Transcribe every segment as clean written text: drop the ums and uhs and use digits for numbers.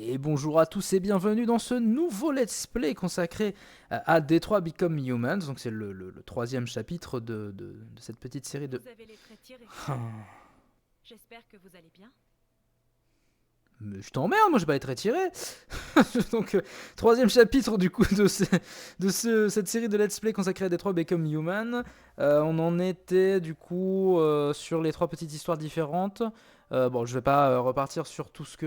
Et bonjour à tous et bienvenue dans ce nouveau let's play consacré à Detroit Become Humans. Donc c'est le troisième chapitre de cette petite série de... Vous avez les traits tirés. J'espère que vous allez bien. Mais je t'emmerde, moi j'ai pas été retiré. Donc troisième chapitre du coup cette série de let's play consacrée à Detroit Become Human. On en était du coup sur les trois petites histoires différentes. Bon, je vais pas repartir sur tout ce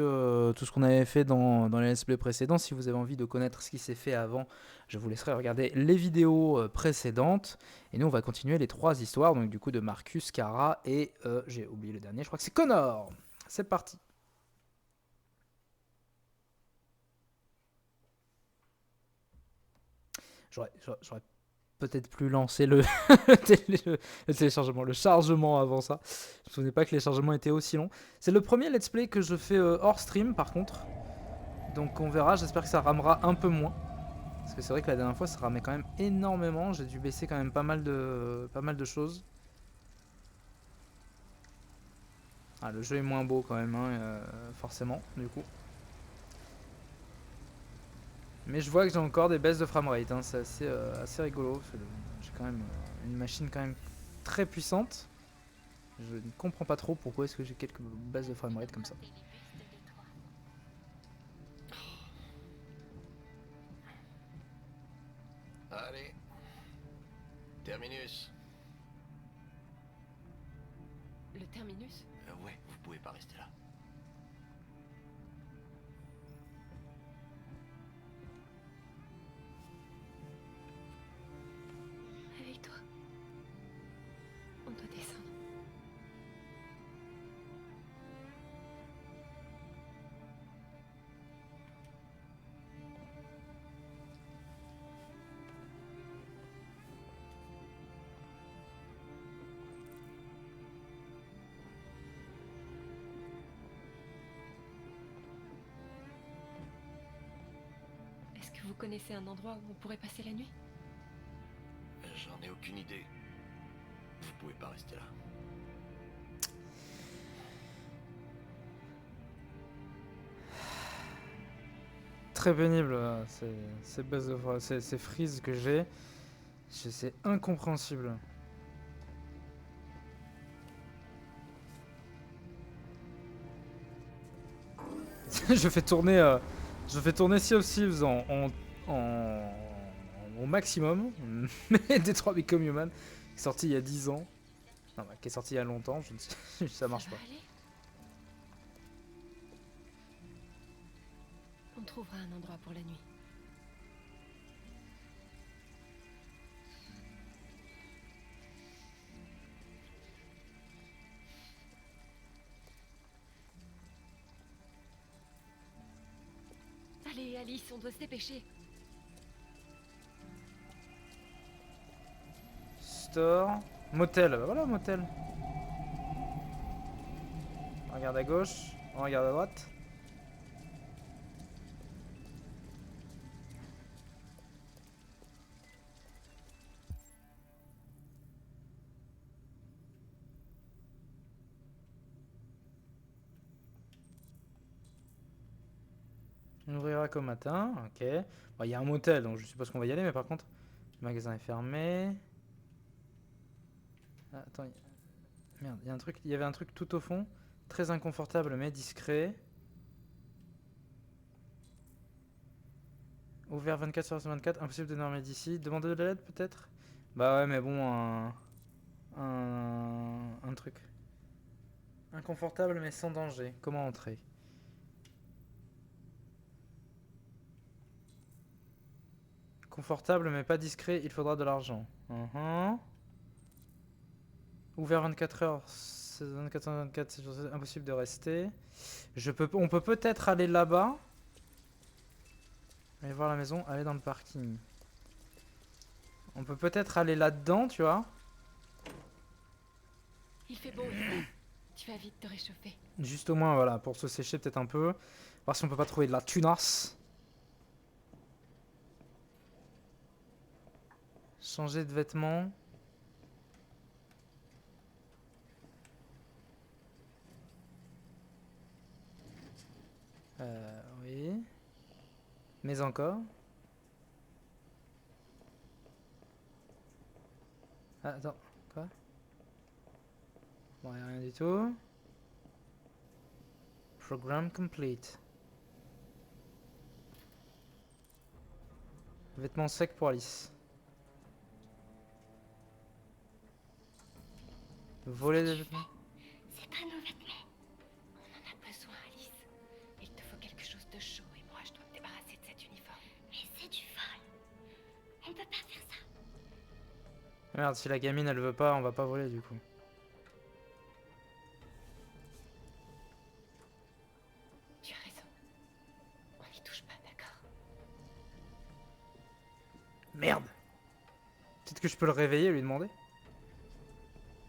qu'on avait fait dans les let's play précédents. Si vous avez envie de connaître ce qui s'est fait avant, je vous laisserai regarder les vidéos précédentes. Et nous on va continuer les trois histoires, donc du coup de Marcus, Kara et j'ai oublié le dernier, je crois que c'est Connor. C'est parti. J'aurais peut-être plus lancé le téléchargement, le chargement avant ça. Je me souvenais pas que les chargements étaient aussi longs. C'est le premier let's play que je fais hors stream par contre. Donc on verra, j'espère que ça ramera un peu moins. Parce que c'est vrai que la dernière fois ça ramait quand même énormément. J'ai dû baisser quand même pas mal de choses. Ah, le jeu est moins beau quand même, hein, forcément, du coup. Mais je vois que j'ai encore des baisses de framerate, hein, c'est assez rigolo. J'ai quand même une machine quand même très puissante. Je ne comprends pas trop pourquoi est-ce que j'ai quelques baisses de framerate comme ça. Allez, terminus. Le terminus? Ouais, vous pouvez pas rester là. Réveille-toi. On doit descendre. Est-ce que vous connaissez un endroit où on pourrait passer la nuit? J'en ai aucune idée. Vous pouvez pas rester là. Très pénible, ces baisses de framerate, ces freezes que j'ai. C'est incompréhensible. je fais tourner, Sea of Thieves au maximum. Mais Detroit Become Human, qui est sorti il y a 10 ans. Non, bah, qui est sorti il y a longtemps, je ne sais, ça marche va pas. aller? On trouvera un endroit pour la nuit. Allez, Alice, on doit se dépêcher. Store. Motel, bah voilà, motel. On regarde à gauche, on regarde à droite. On ouvrira qu'au matin, ok. Bon, il y a un motel, donc je suppose qu'on va y aller, mais par contre, le magasin est fermé. Ah, attends, merde, il y avait un truc tout au fond. Très inconfortable, mais discret. Ouvert 24 sur 24, impossible de dormir d'ici. Demandez de l'aide peut-être. Bah ouais, mais bon, un truc. Inconfortable mais sans danger. Comment entrer? Confortable mais pas discret, il faudra de l'argent. Ouvert 24 heures, 24 sur 24, c'est impossible de rester. On peut peut-être aller là-bas. Aller voir la maison, aller dans le parking. On peut peut-être aller là-dedans, tu vois. Il fait beau. Tu vas vite te réchauffer. Juste au moins, voilà, pour se sécher peut-être un peu. Voir si on peut pas trouver de la tunasse. Changer de vêtements. Oui. Mais encore. Ah, attends, quoi? Bon, y a rien du tout. Program complete. Vêtements secs pour Alice. Voler des vêtements. C'est pas nos vêtements. On en a besoin, Alice. Il te faut quelque chose de chaud et moi je dois me débarrasser de cet uniforme. Mais c'est du vol. On peut pas faire ça. Merde, si la gamine elle veut pas, on va pas voler du coup. Tu as raison. On n'y touche pas, d'accord? Merde! Peut-être que je peux le réveiller et lui demander.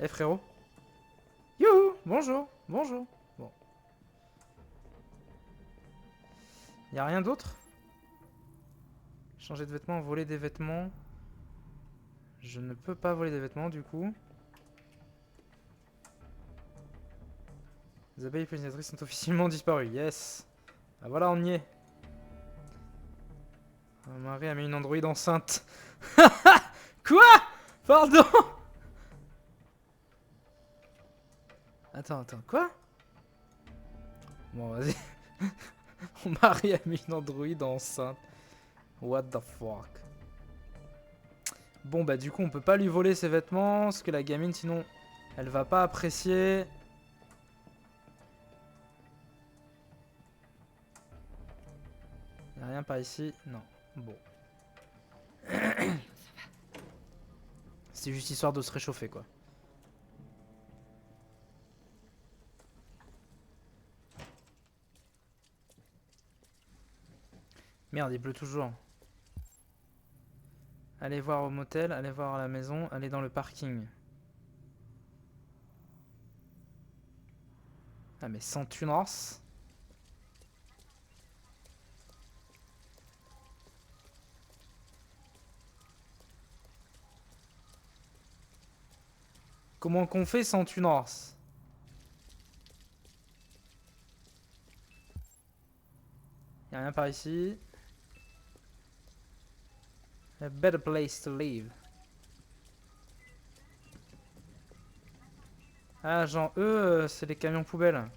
Eh frérot? Youhou! Bonjour! Bonjour! Bon. Y a rien d'autre? Changer de vêtements, voler des vêtements. Je ne peux pas voler des vêtements du coup. Les abeilles pollinisatrices sont officiellement disparues. Yes! Ah voilà, on y est. Un mari a mis une androïde enceinte. Quoi? Pardon? Attends, quoi? Bon, vas-y. Mon mari a mis une androïde enceinte. What the fuck? Bon, bah, du coup, on peut pas lui voler ses vêtements. Parce que la gamine, sinon, elle va pas apprécier. Y'a rien par ici? Non. Bon. C'est juste histoire de se réchauffer, quoi. Merde, il pleut toujours. Allez voir au motel, allez voir à la maison, allez dans le parking. Ah mais sans tunas. Comment qu'on fait sans tunas? Y'a rien par ici. A better place to live. Ah, genre eux, c'est les camions poubelles.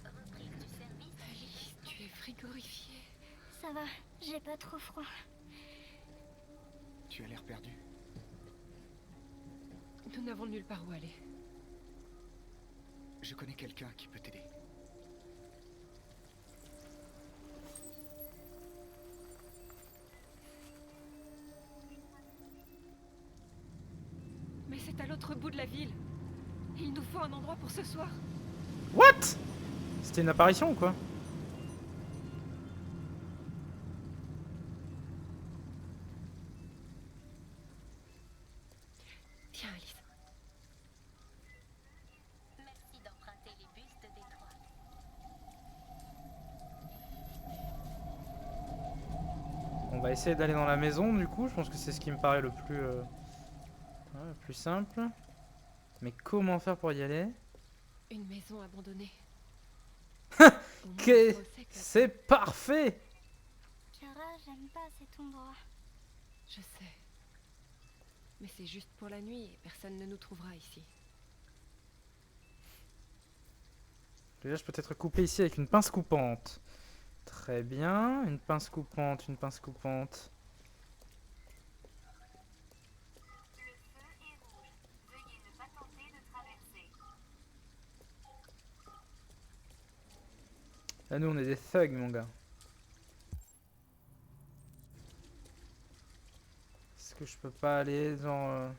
Reprise du service. Alice, tu es frigorifiée. Ça va, j'ai pas trop froid. Tu as l'air perdu. Nous n'avons nulle part où aller. Je connais quelqu'un qui peut t'aider. Mais c'est à l'autre bout de la ville. Il nous faut un endroit pour ce soir. What? C'était une apparition ou quoi? Tiens, Alice. Merci d'emprunter les bustes des trois. On va essayer d'aller dans la maison du coup. Je pense que c'est ce qui me paraît le plus, ouais, le plus simple. Mais comment faire pour y aller? Une maison abandonnée. Au moins, Que- on sait que- C'est parfait! Kara, j'aime pas cet endroit. Je sais. Mais c'est juste pour la nuit et personne ne nous trouvera ici. Déjà, je peux être coupé ici avec une pince coupante. Très bien. Une pince coupante, une pince coupante. Le feu est rouge. Veuillez ne pas tenter de traverser. Là, nous, on est des thugs, mon gars. Est-ce que je peux pas aller dans...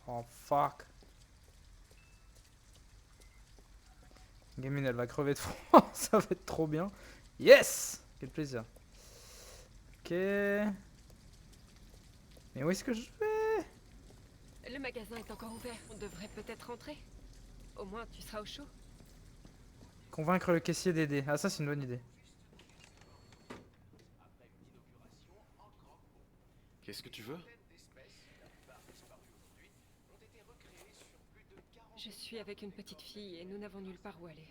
Oh, fuck. Gamine, elle va crever de froid. Ça va être trop bien. Yes! Quel plaisir. Ok. Mais où est-ce que je vais? Le magasin est encore ouvert. On devrait peut-être rentrer. Au moins, tu seras au chaud. Convaincre le caissier d'aider. Ah, ça, c'est une bonne idée. Qu'est-ce que tu veux? Je suis avec une petite fille et nous n'avons nulle part où aller.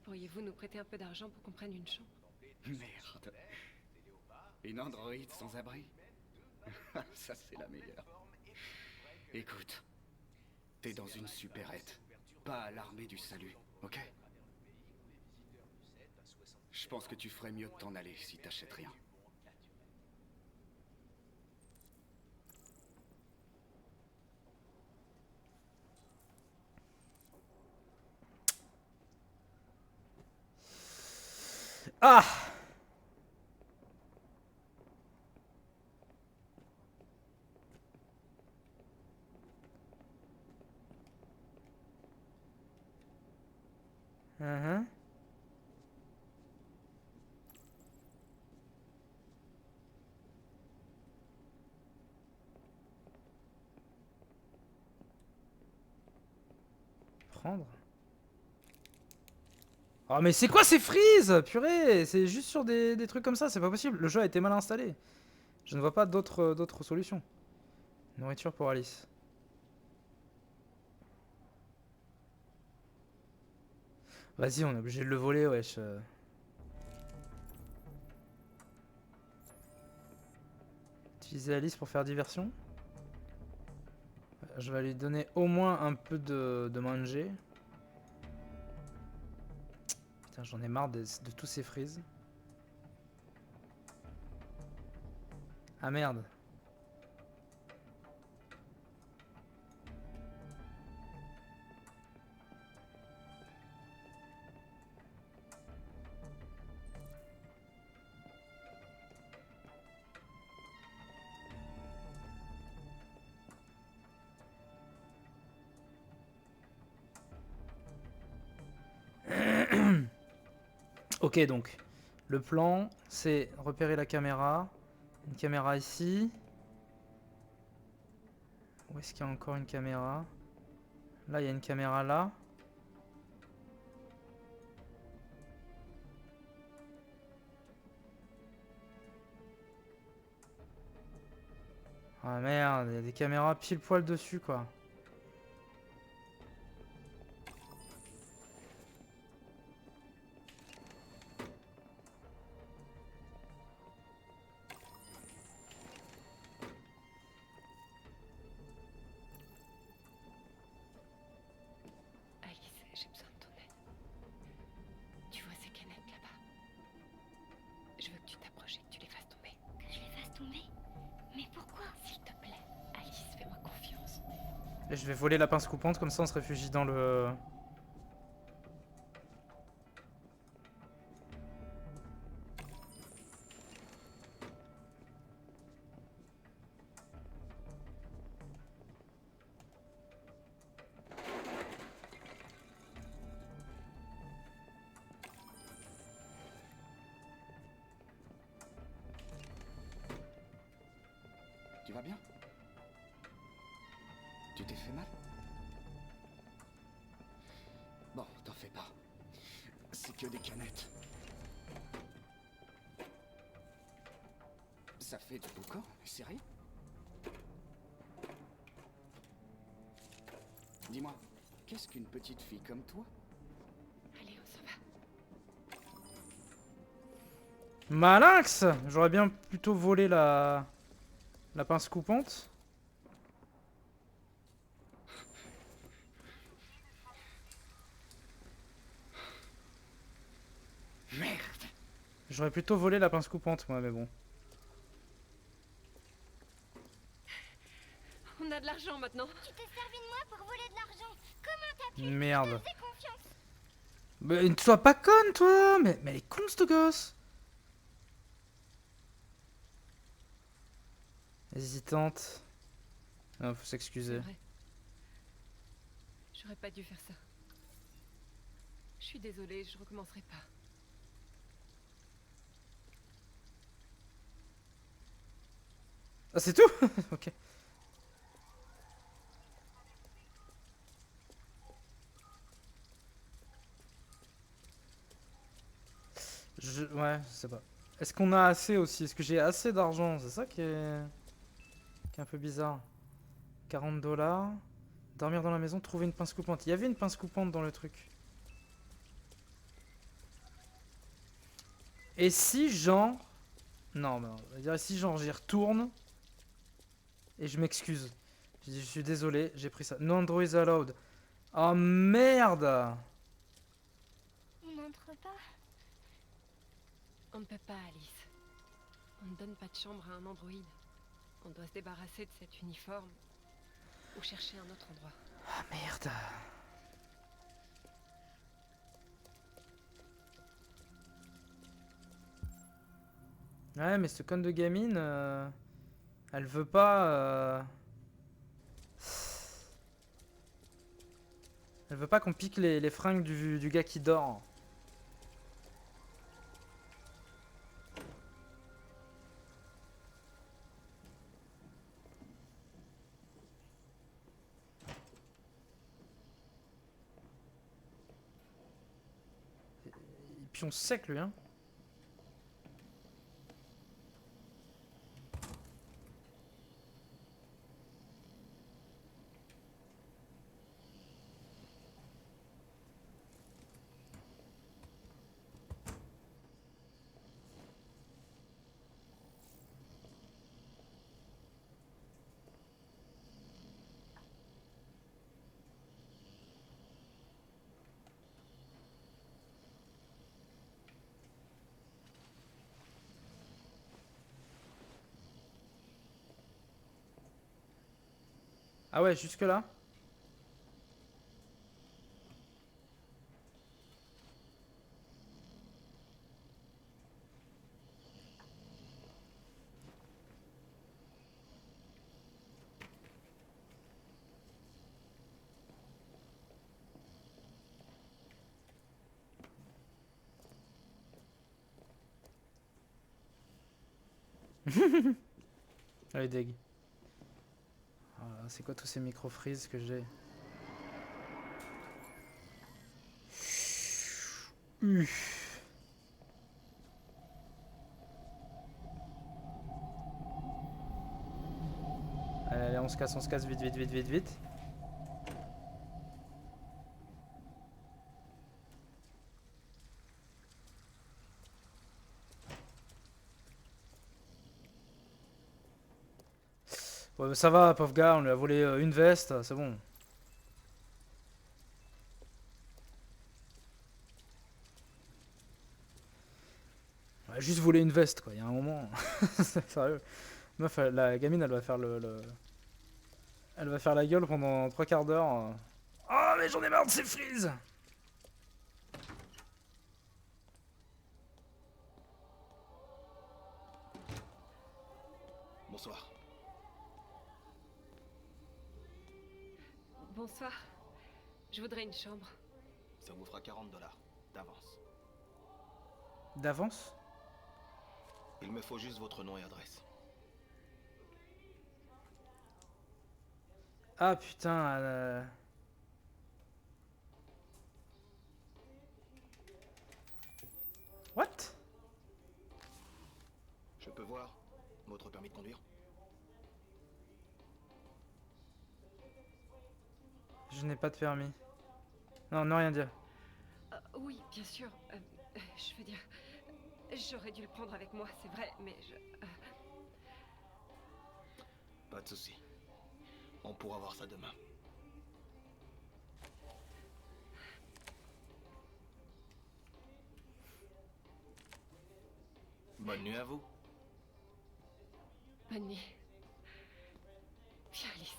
Pourriez-vous nous prêter un peu d'argent pour qu'on prenne une chambre? Merde. Une androïde sans abri. Ça, c'est la meilleure. Écoute, t'es dans une supérette, pas à l'armée du salut, ok? Je pense que tu ferais mieux de t'en aller si t'achètes rien. Ah! Mhm. Prendre. Oh mais c'est quoi ces frises? Purée, c'est juste sur des trucs comme ça, c'est pas possible. Le jeu a été mal installé. Je ne vois pas d'autres solutions. Nourriture pour Alice. Vas-y, on est obligé de le voler, wesh. Utiliser Alice pour faire diversion. Je vais lui donner au moins un peu de manger. Putain, j'en ai marre de tous ces frises. Ah merde. Ok, donc le plan c'est repérer la caméra. Une caméra ici. Où est-ce qu'il y a encore une caméra? Là, il y a une caméra là. Ah merde, il y a des caméras pile poil dessus quoi. Alice, j'ai besoin de ton aide. Tu vois ces canettes là-bas? Je veux que tu t'approches et que tu les fasses tomber. Que je les fasse tomber? Mais pourquoi? S'il te plaît, Alice, fais-moi confiance. Et je vais voler la pince coupante, comme ça on se réfugie dans le... Tu vas bien? Tu t'es fait mal? Bon, t'en fais pas. C'est que des canettes. Ça fait du boucan, mais c'est rien. Dis-moi, qu'est-ce qu'une petite fille comme toi? Allez, on s'en va. Malinx! J'aurais bien plutôt volé la pince coupante. Merde! J'aurais plutôt volé la pince coupante, moi, mais bon. On a de l'argent maintenant. Tu t'es servi de moi pour voler de l'argent. Comment t'as pu? Merde. Je te fais confiance. Mais ne sois pas conne, toi! Mais elle est con, cette gosse! Hésitante. Non, faut C'est s'excuser. vrai. J'aurais pas dû faire ça. Je suis désolée, je recommencerai pas. Ah, c'est tout? Ok. Ouais, je sais pas. Est-ce qu'on a assez aussi? Est-ce que j'ai assez d'argent? C'est ça qui est un peu bizarre. 40 $. Dormir dans la maison, trouver une pince coupante. Il y avait une pince coupante dans le truc. Et si genre... Non, mais non. On va dire si genre j'y retourne et je m'excuse. Je dis, je suis désolé, j'ai pris ça. No Androids allowed. Oh merde! On n'entre pas. On ne peut pas, Alice. On ne donne pas de chambre à un androïde. On doit se débarrasser de cet uniforme ou chercher un autre endroit. Ah merde. Ouais, mais cette conne de gamine, elle veut pas. Elle veut pas qu'on pique les fringues du gars qui dort. Et puis on sec lui, hein. Ah ouais, jusque là. Allez, deg. Voilà, c'est quoi tous ces micro-freezes que j'ai? Allez, allez, on se casse vite, vite, vite, vite, vite. Ouais, mais ça va, pauvre gars, on lui a volé une veste, c'est bon. On a juste volé une veste, quoi, il y a un moment. Sérieux. Meuf, la gamine, elle va faire elle va faire la gueule pendant 3 quarts d'heure. Oh, mais j'en ai marre de ces frises! Bonsoir. Bonsoir. Je voudrais une chambre. Ça vous fera 40 $ d'avance. D'avance? Il me faut juste votre nom et adresse. Ah putain, What? Je peux voir votre permis de conduire? Je n'ai pas de permis. Non, ne rien dire. Oui, bien sûr. Je veux dire, j'aurais dû le prendre avec moi, c'est vrai, mais Pas de souci. On pourra voir ça demain. Bonne nuit à vous. Bonne nuit. Viens, Alice.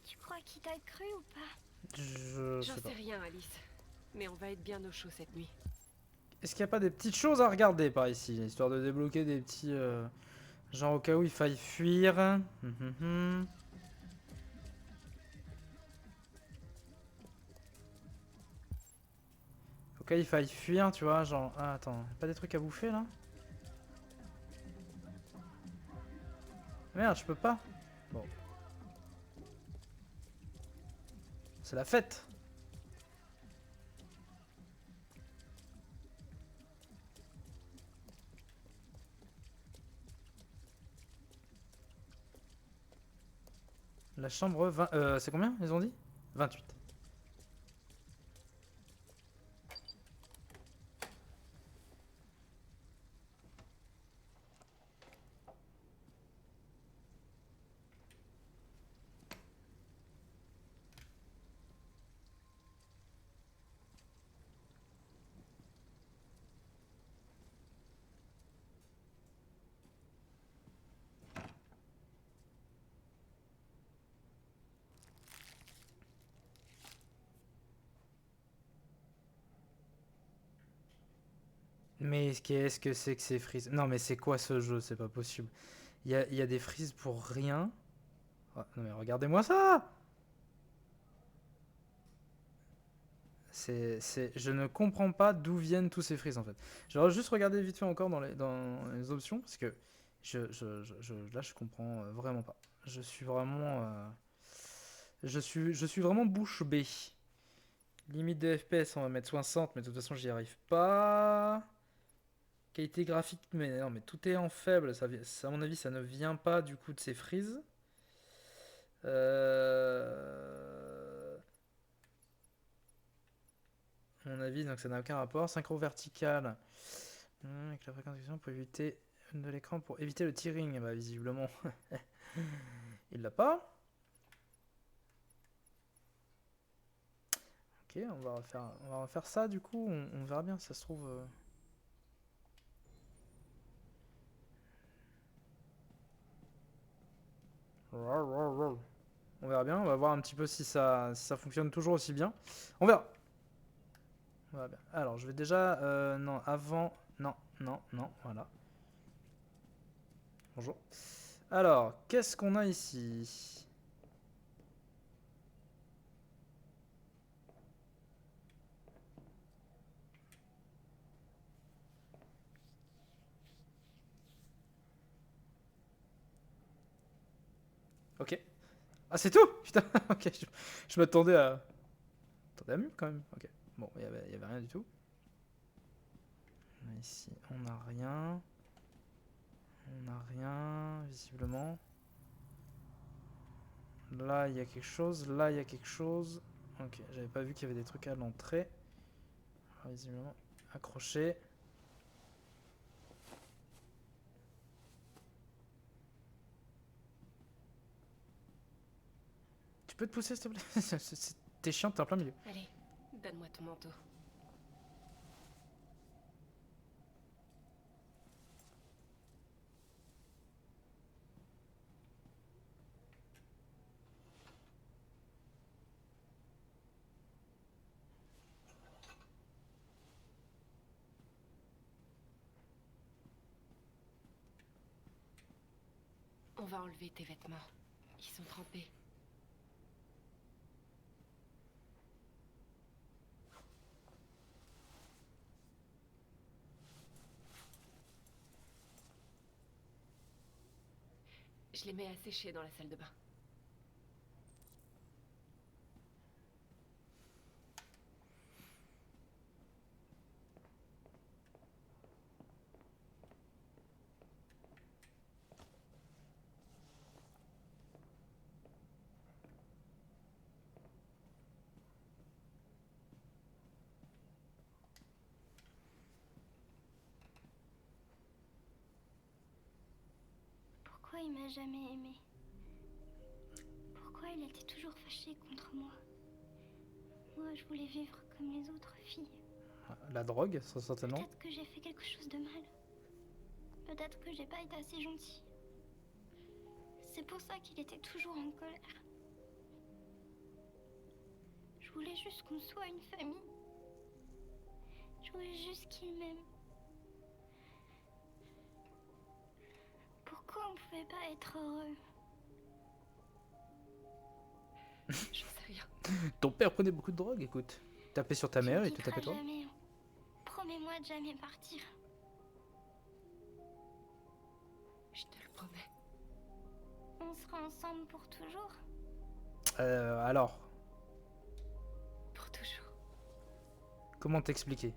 Tu crois qu'il t'a cru ou pas? Je J'en sais pas. sais rien, Alice. Mais on va être bien au chaud cette nuit. Est-ce qu'il n'y a pas des petites choses à regarder par ici, histoire de débloquer des petits... genre au cas où il faille fuir. Au cas où il faille fuir, tu vois, genre... Ah, attends, pas des trucs à bouffer, là? Merde, je peux pas. Bon. C'est la fête. La chambre 20... c'est combien, ils ont dit? 28. Mais qu'est-ce que c'est que ces frises? Non mais c'est quoi ce jeu? C'est pas possible. Il y a des frises pour rien. Oh, non mais regardez-moi ça! Je ne comprends pas d'où viennent tous ces frises en fait. J'aurais juste regardé vite fait encore dans les options parce que là je comprends vraiment pas. Je suis vraiment je suis vraiment bouche bée. Limite de FPS on va mettre 60 mais de toute façon j'y arrive pas. Qualité graphique mais non mais tout est en faible. À mon avis ça ne vient pas du coup de ces frises. À mon avis, donc ça n'a aucun rapport. Synchro vertical. Avec la fréquence d'exécution pour éviter de l'écran pour éviter le tearing. Bah visiblement, il l'a pas. Ok, on va refaire ça du coup. On verra bien si ça se trouve. On verra bien. On va voir un petit peu si ça fonctionne toujours aussi bien. On verra. Voilà. Alors, je vais déjà... non, avant... Non, non, non, voilà. Bonjour. Alors, qu'est-ce qu'on a ici? Ok. Ah, c'est tout? Putain, ok. Je m'attendais à... Attendez à mieux, quand même. Ok. Bon, il y avait rien du tout. Ici, on n'a rien. On n'a rien, visiblement. Là, il y a quelque chose. Là, il y a quelque chose. Ok, j'avais pas vu qu'il y avait des trucs à l'entrée. Visiblement, accroché. Tu peux te pousser, s'il te plaît? T'es chiant, t'es en plein milieu. Allez, donne-moi ton manteau. On va enlever tes vêtements. Ils sont trempés. Je les mets à sécher dans la salle de bain. Pourquoi il m'a jamais aimé? Pourquoi il était toujours fâché contre moi? Moi, je voulais vivre comme les autres filles. La drogue, ça, certainement. Peut-être que j'ai fait quelque chose de mal. Peut-être que j'ai pas été assez gentille. C'est pour ça qu'il était toujours en colère. Je voulais juste qu'on soit une famille. Je voulais juste qu'il m'aime. Pourquoi on pouvait pas être heureux? J'en sais rien. Ton père prenait beaucoup de drogue, écoute. Tapez sur ta mère et te tapait toi. Jamais. Promets-moi de jamais partir. Je te le promets. On sera ensemble pour toujours? Alors, Pour toujours. comment t'expliquer?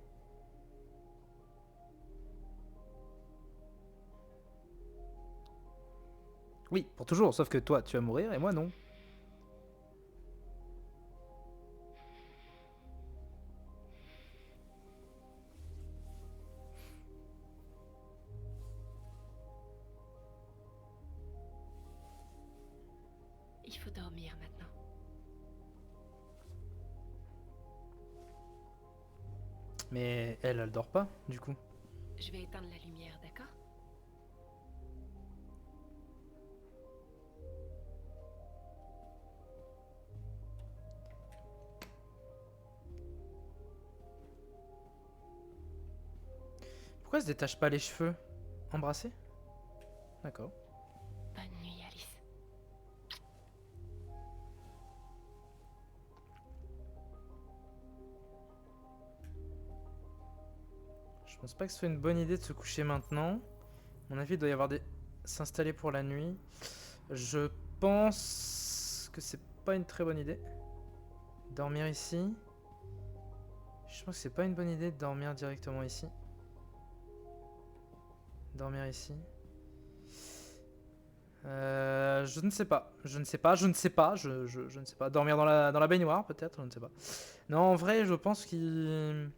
Oui, pour toujours, sauf que toi, tu vas mourir et moi non. Il faut dormir maintenant. Mais elle dort pas, du coup. Je vais éteindre la lumière, d'accord? Pourquoi elle se détache pas les cheveux? Embrasser? D'accord. Bonne nuit, Alice. Je pense pas que ce soit une bonne idée de se coucher maintenant. À mon avis, il doit y avoir des... s'installer pour la nuit. Je pense que c'est pas une très bonne idée. Dormir ici. Je pense que c'est pas une bonne idée de dormir directement ici. Dormir ici. Je ne sais pas. Je ne sais pas. Je ne sais pas. Je ne sais pas. Dormir dans la baignoire, peut-être. Je ne sais pas. Non, en vrai, je pense qu'il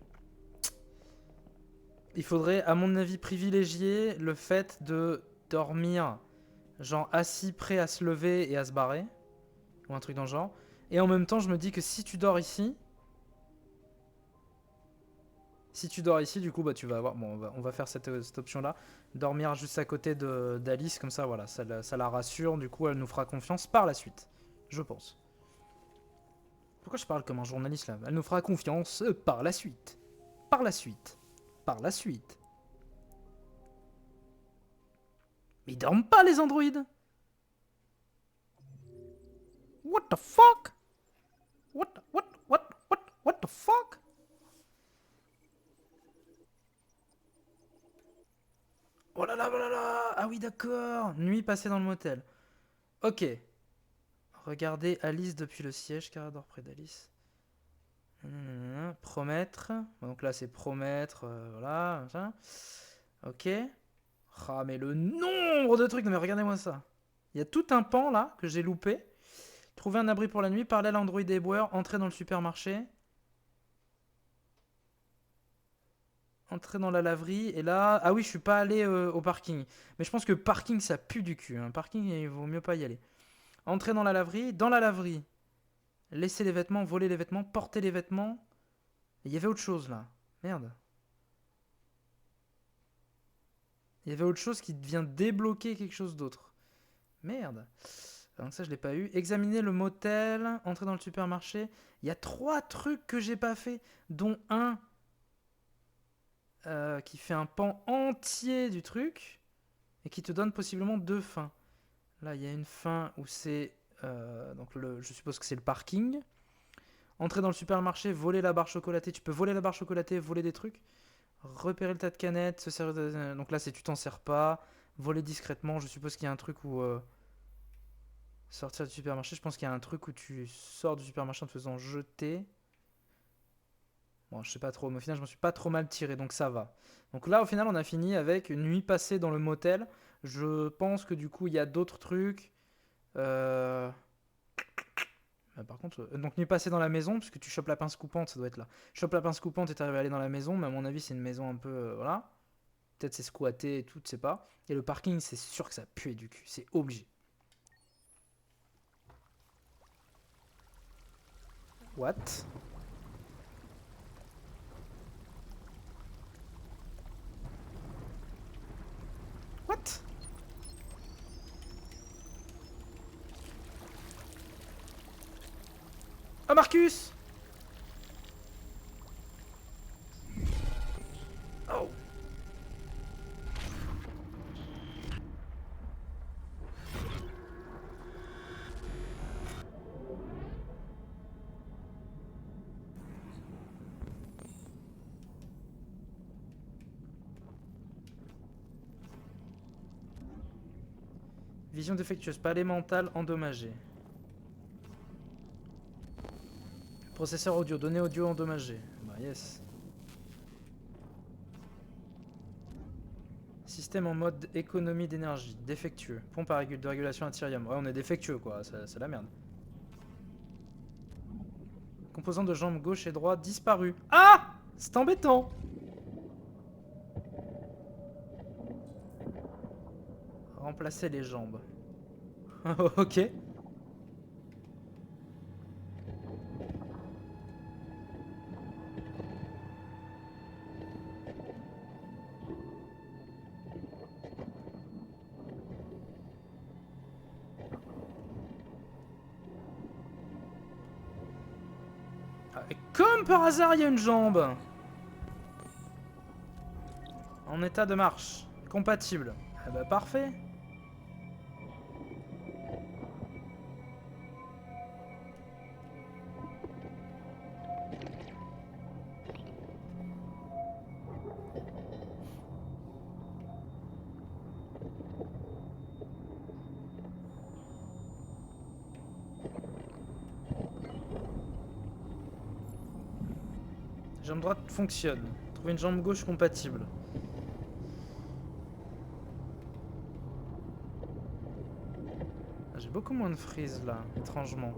faudrait, à mon avis, privilégier le fait de dormir, genre assis, prêt à se lever et à se barrer. Ou un truc dans le genre. Et en même temps, je me dis que si tu dors ici... Si tu dors ici, du coup, bah, tu vas avoir... Bon, on va faire cette option-là. Dormir juste à côté d'Alice, comme ça, voilà. Ça la rassure, du coup, elle nous fera confiance par la suite. Je pense. Pourquoi je parle comme un journaliste, là? Elle nous fera confiance par la suite. Par la suite. Par la suite. Mais ils dorment pas, les androïdes! What the fuck? What the fuck? Oh là là, oh là là! Ah oui, d'accord! Nuit passée dans le motel. Ok. Regardez Alice depuis le siège, car elle dort près d'Alice. Promettre. Bon, donc là, c'est promettre, voilà. Machin. Ok. Ah, mais le nombre de trucs! Non, mais regardez-moi ça. Il y a tout un pan, là, que j'ai loupé. Trouver un abri pour la nuit, parler à l'Android éboueur, entrer dans le supermarché. Entrer dans la laverie, et là... Ah oui, je suis pas allé au parking. Mais je pense que parking, ça pue du cul. Hein. Parking, il vaut mieux pas y aller. Entrer dans la laverie. Dans la laverie, laisser les vêtements, voler les vêtements, porter les vêtements. Il y avait autre chose, là. Merde. Il y avait autre chose qui vient débloquer quelque chose d'autre. Merde. Donc ça, je l'ai pas eu. Examiner le motel, entrer dans le supermarché. Il y a 3 trucs que j'ai pas fait, dont un... qui fait un pan entier du truc et qui te donne possiblement 2 fins. Là, il y a une fin où c'est... donc je suppose que c'est le parking. Entrer dans le supermarché, voler la barre chocolatée. Tu peux voler la barre chocolatée, voler des trucs. Repérer le tas de canettes, se servir donc là, c'est tu t'en sers pas. Voler discrètement, je suppose qu'il y a un truc où... sortir du supermarché, je pense qu'il y a un truc où tu sors du supermarché en te faisant jeter. Bon, je sais pas trop, mais au final, je me suis pas trop mal tiré, donc ça va. Donc là, au final, on a fini avec une nuit passée dans le motel. Je pense que du coup, il y a d'autres trucs. Par contre, donc nuit passée dans la maison, puisque tu chopes la pince coupante, ça doit être là. Chope la pince coupante et t'arrives à aller dans la maison, mais à mon avis, c'est une maison un peu. Voilà. Peut-être c'est squatté et tout, tu sais pas. Et le parking, c'est sûr que ça pue du cul, c'est obligé. What? What? Oh Marcus! Oh! Vision défectueuse, palais mental endommagé. Processeur audio, données audio endommagées. Bah yes. Système en mode économie d'énergie, défectueux. Pompe à de régulation à Tyrium. Ouais, on est défectueux quoi, c'est la merde. Composant de jambes gauche et droite disparu. Ah! C'est embêtant. Remplacer les jambes. Ok. Ah, et comme par hasard, il y a une jambe. En état de marche. Compatible. Ah bah parfait. Jambe droite fonctionne. Trouver une jambe gauche compatible. Ah, j'ai beaucoup moins de freeze là, étrangement.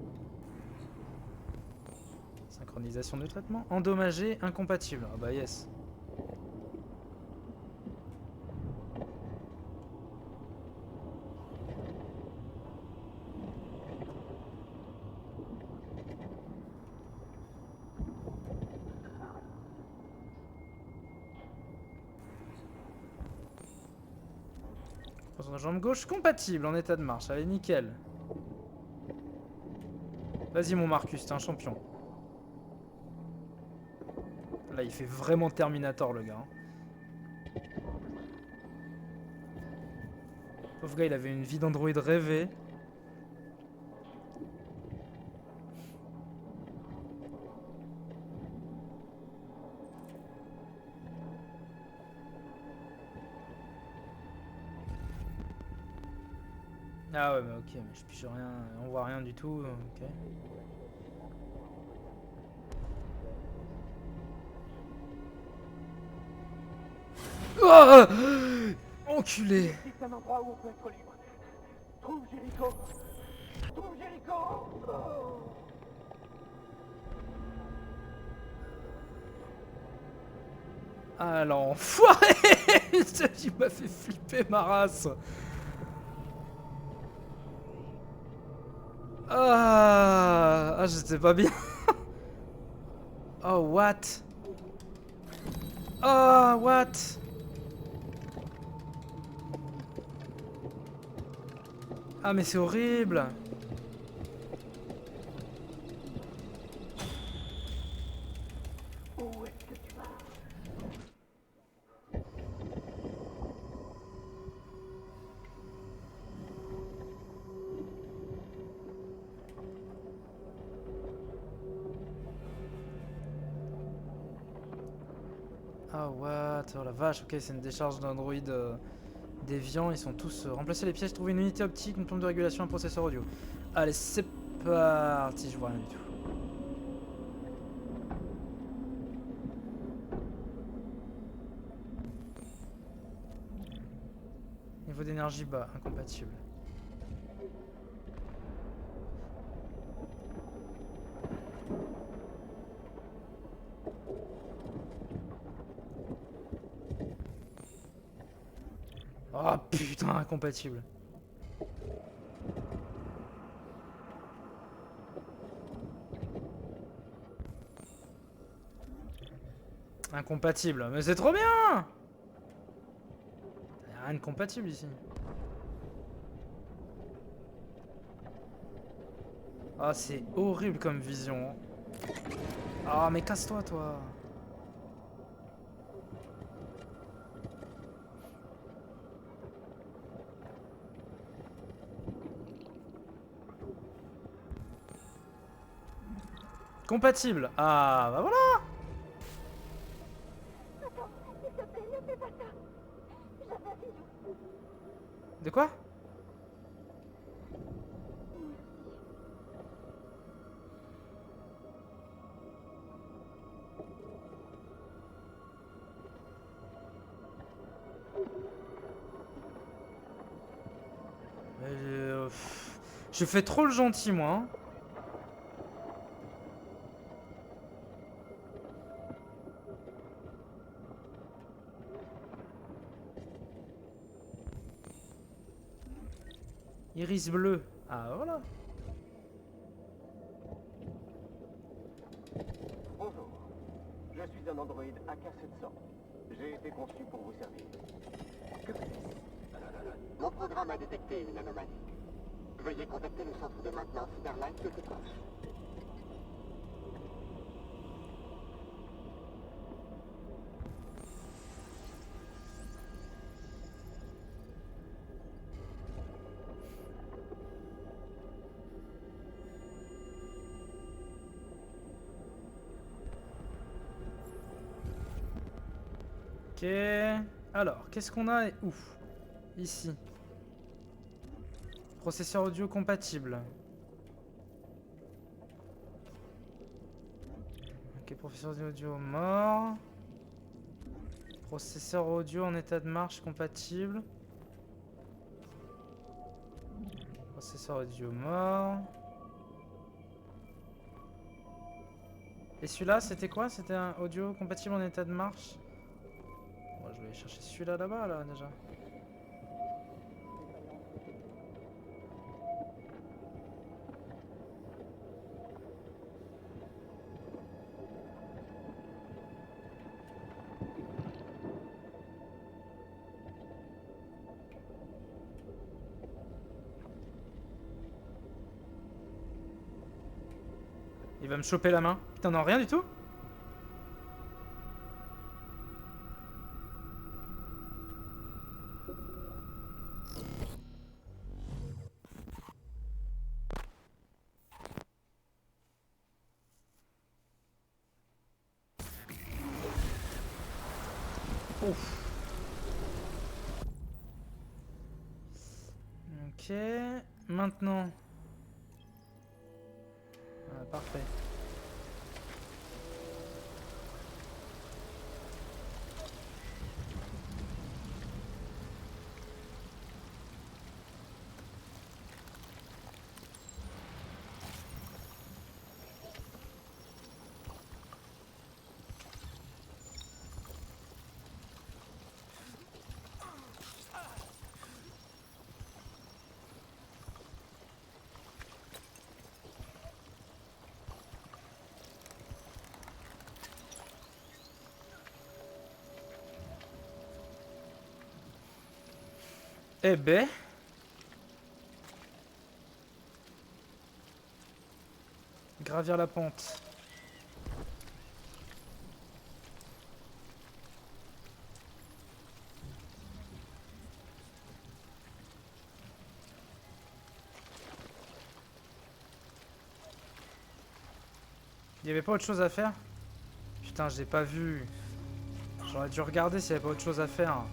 Synchronisation du traitement. Endommagé, incompatible. Ah bah yes. Jambe gauche compatible en état de marche. Allez, nickel. Vas-y, mon Marcus, t'es un champion. Là, il fait vraiment Terminator, le gars. Pauvre gars, il avait une vie d'androïde rêvée. Ah ouais, mais ok, mais je pige rien, on voit rien du tout, ok. Oh, enculé. C'est un endroit où on peut être libre. Trouve Jericho. Trouve Jericho. Ah l'enfoiré. Il m'a fait flipper ma race. Ah, j'étais pas bien. Oh, what? Oh, what? Ah, mais c'est horrible. Où est-ce que tu vas? Ah, what? Oh la vache, ok, c'est une décharge d'Android déviant. Ils sont tous. Remplacer les pièges, trouver une unité optique, une pompe de régulation, un processeur audio. Allez, c'est parti, je vois rien du tout. Niveau d'énergie bas, incompatible. Oh putain, incompatible. Incompatible, mais c'est trop bien! Y'a rien de compatible ici. Ah, c'est horrible comme vision. Ah, mais casse-toi, toi. Compatible. Ah, bah voilà. Attends, s'il te plaît, ne fais pas ça. J'avais un bisou. De quoi? Je fais trop le gentil, moi. Hein. Iris bleu. Ah, voilà. Bonjour. Je suis un androïde AK-700. J'ai été conçu pour vous servir. Que fait-il? Mon programme a détecté une anomalie. Veuillez contacter le centre de maintenance Starlight le plus proche. Ok. Alors, qu'est-ce qu'on a? Ouf. Ici. Processeur audio compatible. Ok, processeur audio mort. Processeur audio en état de marche compatible. Processeur audio mort. Et celui-là, c'était quoi? C'était un audio compatible en état de marche? Bon, je vais aller chercher celui-là là-bas, là, déjà. Il va me choper la main. Putain, non, rien du tout? Ouf. Ok. Maintenant. Ah, parfait. Eh ben. Gravir la pente. Il y avait pas autre chose à faire? Putain, j'ai pas vu. J'aurais dû regarder s'il y avait pas autre chose à faire.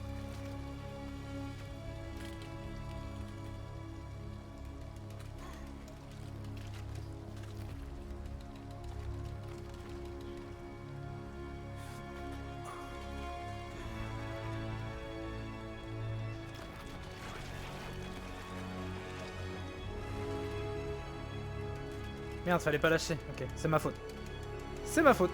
Merde, fallait pas lâcher. Ok, c'est ma faute. C'est ma faute.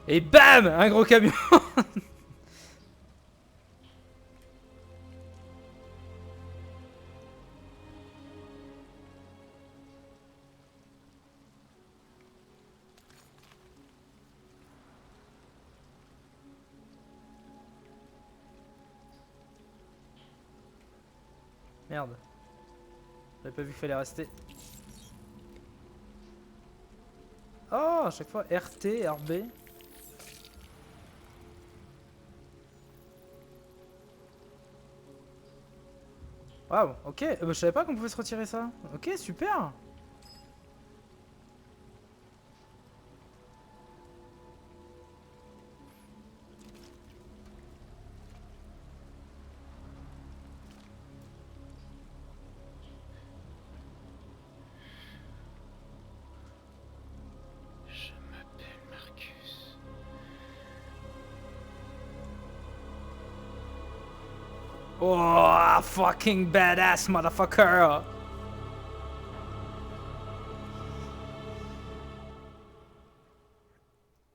Et bam! Un gros camion. Merde. J'avais pas vu qu'il fallait rester. Oh, à chaque fois RT, RB. Waouh, ok. Je savais pas qu'on pouvait se retirer ça. Ok, super. Je m'appelle Marcus. Oh, fucking badass motherfucker.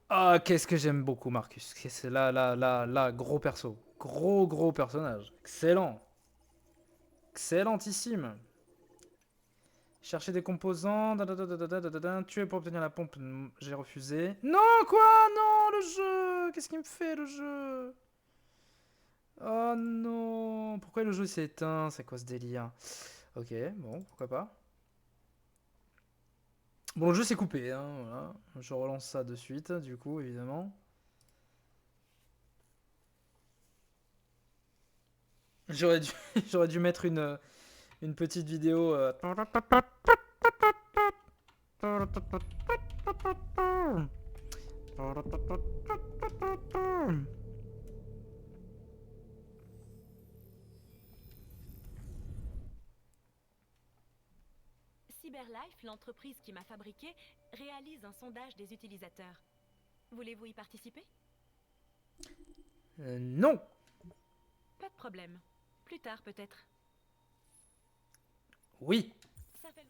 Oh, qu'est-ce que j'aime beaucoup Marcus. C'est là, gros perso. Gros personnage. Excellent. Excellentissime. Chercher des composants. Tuer pour obtenir la pompe. J'ai refusé. Non, quoi? Non, le jeu. Qu'est-ce qu'il me fait, le jeu? Oh non. Pourquoi le jeu s'est éteint? C'est quoi ce délire? Ok, bon, pourquoi pas. Bon, le jeu s'est coupé, hein, voilà. Je relance ça de suite, du coup, évidemment. J'aurais dû, j'aurais dû mettre une petite vidéo. CyberLife, l'entreprise qui m'a fabriqué, réalise un sondage des utilisateurs. Voulez-vous y participer? Non. Pas de problème. Plus tard, peut-être. Oui. Ça fait...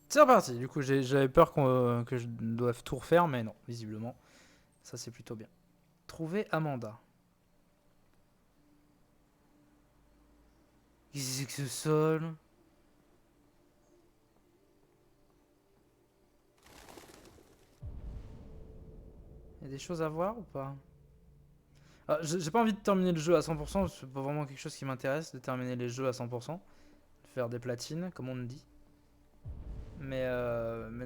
C'est reparti. Du coup, j'avais peur que je doive tout refaire, mais non, visiblement. Ça, c'est plutôt bien. Trouver Amanda. Qu'est-ce que c'est que ce sol? Il y a des choses à voir ou pas? Ah, j'ai pas envie de terminer le jeu à 100%, c'est pas vraiment quelque chose qui m'intéresse de terminer les jeux à 100%. De faire des platines, comme on dit. Mais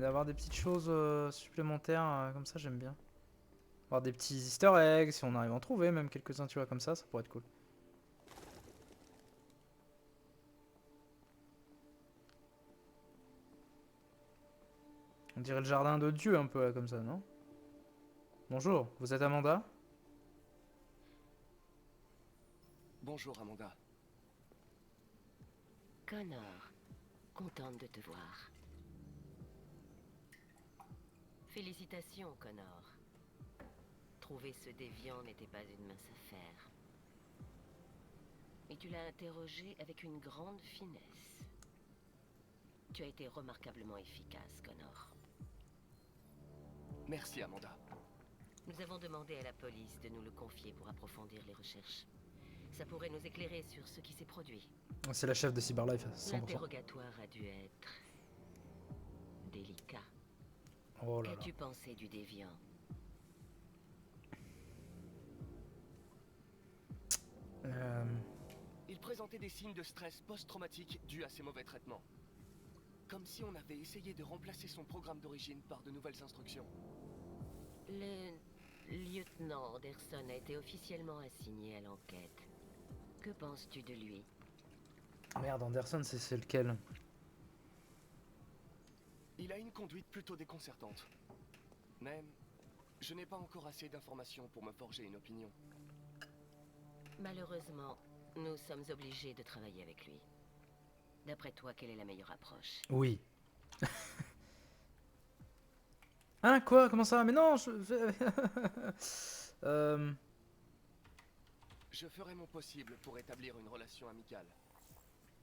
d'avoir des petites choses supplémentaires comme ça, j'aime bien. Avoir des petits easter eggs, si on arrive à en trouver, même quelques-uns, tu vois, comme ça pourrait être cool. On dirait le jardin de Dieu un peu là, comme ça, non? Bonjour, vous êtes Amanda? Bonjour, Amanda. Connor, contente de te voir. Félicitations, Connor. Trouver ce déviant n'était pas une mince affaire. Mais tu l'as interrogé avec une grande finesse. Tu as été remarquablement efficace, Connor. Merci, Amanda. Nous avons demandé à la police de nous le confier pour approfondir les recherches. Ça pourrait nous éclairer sur ce qui s'est produit. C'est la chef de CyberLife, 100%. L'interrogatoire a dû être... délicat. Oh là là. Qu'as-tu pensé du déviant? Il présentait des signes de stress post-traumatique dus à ses mauvais traitements. Comme si on avait essayé de remplacer son programme d'origine par de nouvelles instructions. Le lieutenant Anderson a été officiellement assigné à l'enquête. Que penses-tu de lui? Merde, Anderson, c'est lequel? Il a une conduite plutôt déconcertante. Mais je n'ai pas encore assez d'informations pour me forger une opinion. Malheureusement, nous sommes obligés de travailler avec lui. D'après toi, quelle est la meilleure approche? Oui. Hein, quoi? Comment ça? Mais non, Je ferai mon possible pour établir une relation amicale.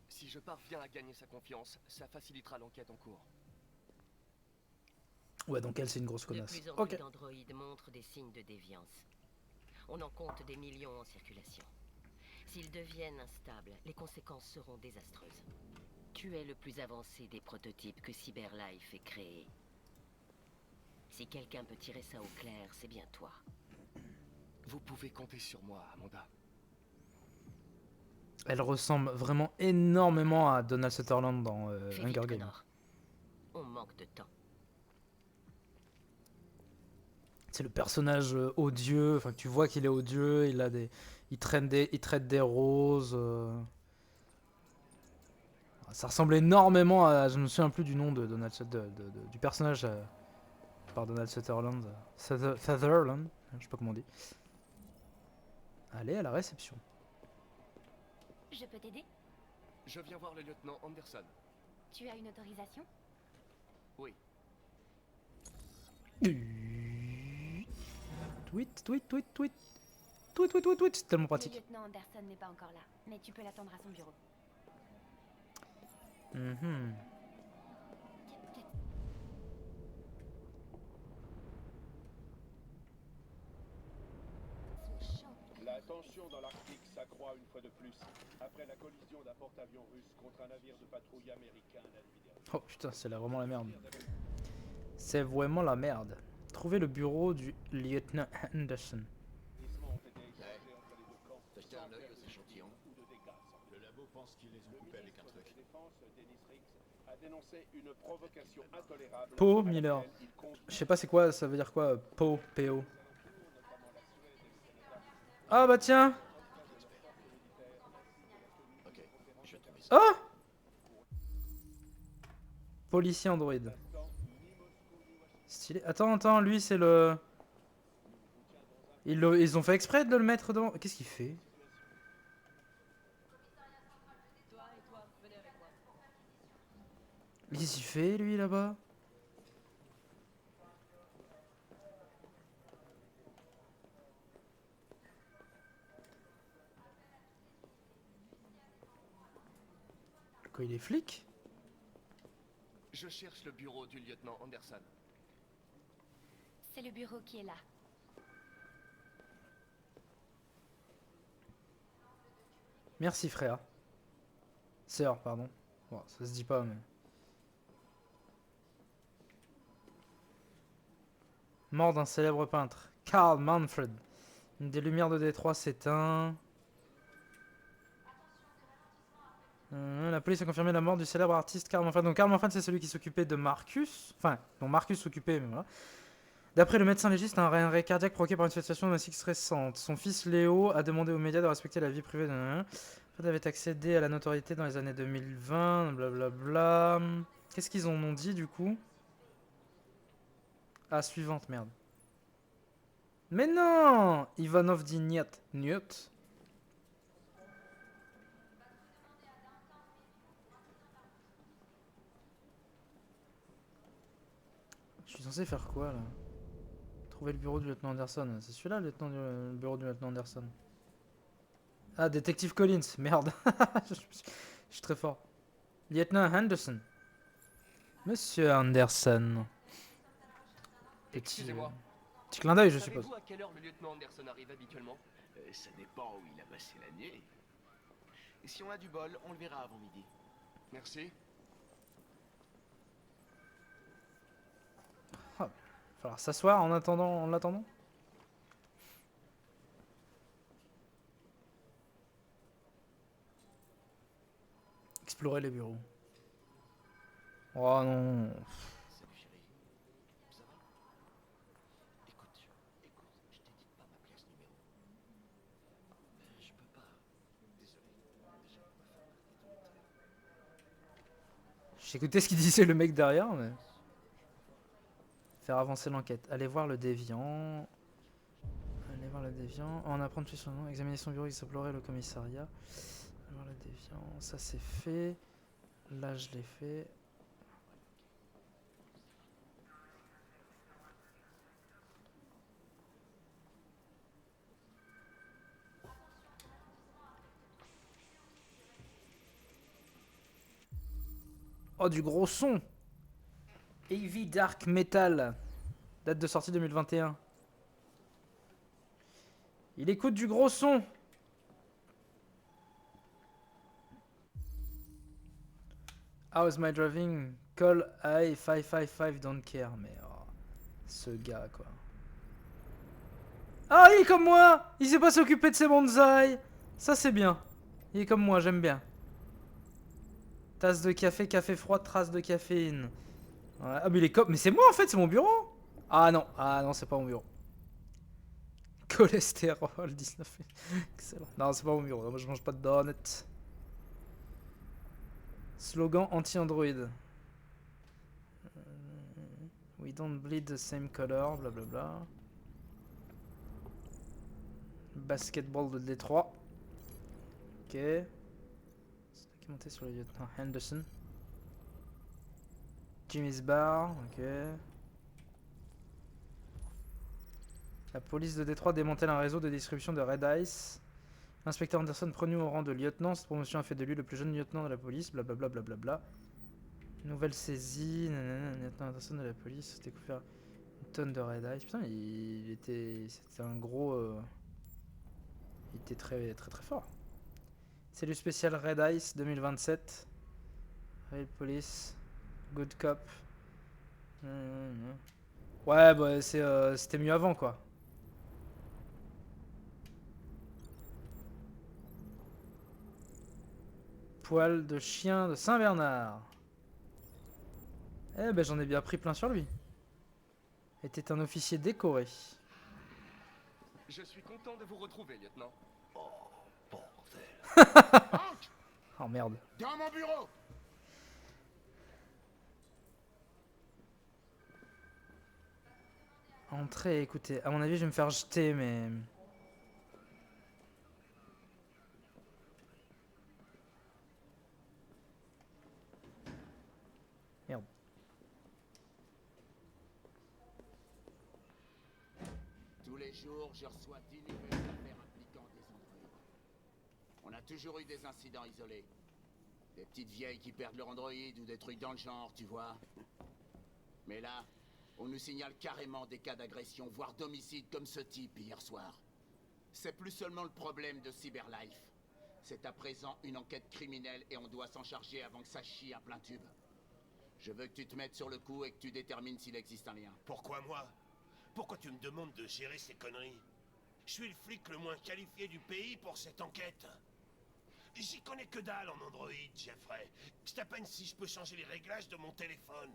Si je parviens à gagner sa confiance, ça facilitera l'enquête en cours. Ouais, donc elle, c'est une grosse De connasse. plus en plus Ok. d'androïdes montrent des signes de déviance. On en compte des millions en circulation. S'ils deviennent instables, les conséquences seront désastreuses. Tu es le plus avancé des prototypes que CyberLife ait créé. Si quelqu'un peut tirer ça au clair, c'est bien toi. Vous pouvez compter sur moi, Amanda. Elle ressemble vraiment énormément à Donald Sutherland dans Fais Hunger vite, Games. Connor. On manque de temps. C'est le personnage odieux, enfin que tu vois qu'il est odieux, il traite des roses. Ça ressemble énormément à, je ne me souviens plus du nom de Donald du personnage par Donald Sutherland. Sutherland, je sais pas comment on dit. Allez à la réception. Je peux t'aider? Je viens voir le lieutenant Anderson. Tu as une autorisation? Oui. Tweet, tweet, tweet, tweet. Tweet, tweet, tweet, tweet. C'est tellement Le pratique. lieutenant Anderson n'est pas encore là, mais tu peux l'attendre à son bureau. Mhm. La tension dans l'Arctique s'accroît une fois de plus, après la collision d'un porte-avions russe contre un navire de patrouille américain la nuit dernière. Oh putain, c'est là vraiment la merde. C'est vraiment la merde. Trouvez le bureau du lieutenant Anderson. Les ont été exchangés entre les deux camps, T'as jeté un œil aux échantillons? ou de dégâts, semble. Le labo pense qu'il les a coupés avec un Le truc. ministre de la Défense, Dennis Riggs, a dénoncé une provocation intolérable. Poe à laquelle Miller. il compte Je sais pas c'est quoi, ça veut dire quoi, PO, PO. Ah bah tiens. Ok, je vais tomber ça. Oh Policier Android. Stylé. Attends, lui c'est le... Ils ont fait exprès de le mettre dans... Qu'est-ce qu'il fait? Qu'est-ce qu'il fait lui là-bas? Quoi, il est flic? Je cherche le bureau du lieutenant Anderson. C'est le bureau qui est là. Merci frère. Sœur, pardon. Bon, ça se dit pas mais... Mort d'un célèbre peintre. Karl Manfred. Une des lumières de Détroit s'éteint. La police a confirmé la mort du célèbre artiste Karl Manfred. Donc Karl Manfred c'est celui qui s'occupait de Marcus. Enfin, dont Marcus s'occupait, mais voilà. D'après le médecin légiste, un arrêt cardiaque provoqué par une situation domestique stressante. Son fils Léo a demandé aux médias de respecter la vie privée de... Manfred avait accédé à la notoriété dans les années 2020, blablabla. Qu'est-ce qu'ils en ont dit du coup? Ah, suivante, merde. Mais non! Ivanov dit niet. Niet. Je suis censé faire quoi là? Trouver le bureau du lieutenant Anderson. C'est celui-là le bureau du lieutenant Anderson. Ah, détective Collins. Merde. Je suis très fort. Lieutenant Anderson. Monsieur Anderson. Excusez-moi. Petit clin d'œil, je suppose. Savez-vous à quelle heure le lieutenant Anderson arrive habituellement? Ça dépend où il a passé la nuit. Et si on a du bol, on le verra avant midi. Merci. Va falloir s'asseoir en l'attendant. Explorer les bureaux. Oh non. Salut chérie. Ça va? Écoute, je t'ai dit de pas m'appeler à ce numéro. Mais je peux pas. Désolé. Déjà, ma femme est tombée très... J'écoutais ce qu'il disait le mec derrière, mais... Faire avancer l'enquête. Allez voir le déviant. En apprendre plus sur le nom. Examiner son bureau, explorer le commissariat. Allez voir le déviant. Ça c'est fait. Là je l'ai fait. Oh, du gros son! Heavy Dark Metal. Date de sortie 2021. Il écoute du gros son. How's my driving? Call I-555 don't care. Mais oh, ce gars quoi. Ah, il est comme moi! Il sait pas s'occuper de ses bonsaïs. Ça c'est bien. Il est comme moi, j'aime bien. Tasse de café, café froid, trace de caféine. Ouais, ah mais il est comme... Mais c'est moi en fait, c'est mon bureau. Ah non, c'est pas mon bureau. Cholestérol 19. Excellent. Non, c'est pas au mur. Moi, je mange pas de donuts. Slogan anti-Android. We don't bleed the same color, blablabla. Basketball de Détroit. Ok. C'est qui monté sur le lieutenant Henderson. Jimmy's Bar, ok. La police de Détroit démantèle un réseau de distribution de Red Ice. L'inspecteur Anderson promu au rang de lieutenant. Cette promotion a fait de lui le plus jeune lieutenant de la police, blablabla. Blablabla. Nouvelle saisie, nanana, lieutenant Anderson de la police, découvert une tonne de Red Ice. Putain, il était. C'était un gros. Il était très très très fort. Cellule spéciale Red Ice 2027. Rail Police. Good Cop. Ouais, bah c'était mieux avant quoi. Poil de chien de Saint-Bernard. Eh ben j'en ai bien pris plein sur lui. Était un officier décoré. Je suis content de vous retrouver, lieutenant. Oh, bordel. Oh merde. Dans mon bureau! Entrez, écoutez. À mon avis, je vais me faire jeter, mais. Merde. Tous les jours, je reçois 10 nouvelles affaires impliquant des androïdes. On a toujours eu des incidents isolés. Des petites vieilles qui perdent leur androïde ou des trucs dans le genre, tu vois. Mais là, on nous signale carrément des cas d'agression, voire d'homicide comme ce type hier soir. C'est plus seulement le problème de Cyberlife. C'est à présent une enquête criminelle et on doit s'en charger avant que ça chie à plein tube. Je veux que tu te mettes sur le coup et que tu détermines s'il existe un lien. Pourquoi moi? Pourquoi tu me demandes de gérer ces conneries? Je suis le flic le moins qualifié du pays pour cette enquête. J'y connais que dalle en Android, Jeffrey. C'est à peine si je peux changer les réglages de mon téléphone.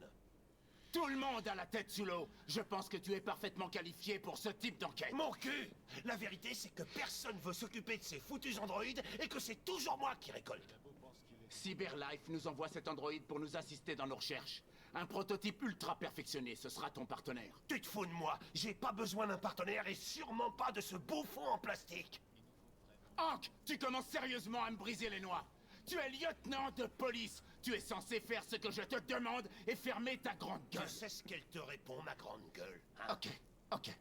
Tout le monde a la tête sous l'eau. Je pense que tu es parfaitement qualifié pour ce type d'enquête. Mon cul! La vérité, c'est que personne veut s'occuper de ces foutus androïdes et que c'est toujours moi qui récolte. Cyberlife nous envoie cet androïde pour nous assister dans nos recherches. Un prototype ultra perfectionné, ce sera ton partenaire. Tu te fous de moi? J'ai pas besoin d'un partenaire et sûrement pas de ce bouffon en plastique. Hank, tu commences sérieusement à me briser les noix. Tu es lieutenant de police. Tu es censé faire ce que je te demande et fermer ta grande gueule. Tu sais ce qu'elle te répond, ma grande gueule, hein? Ok.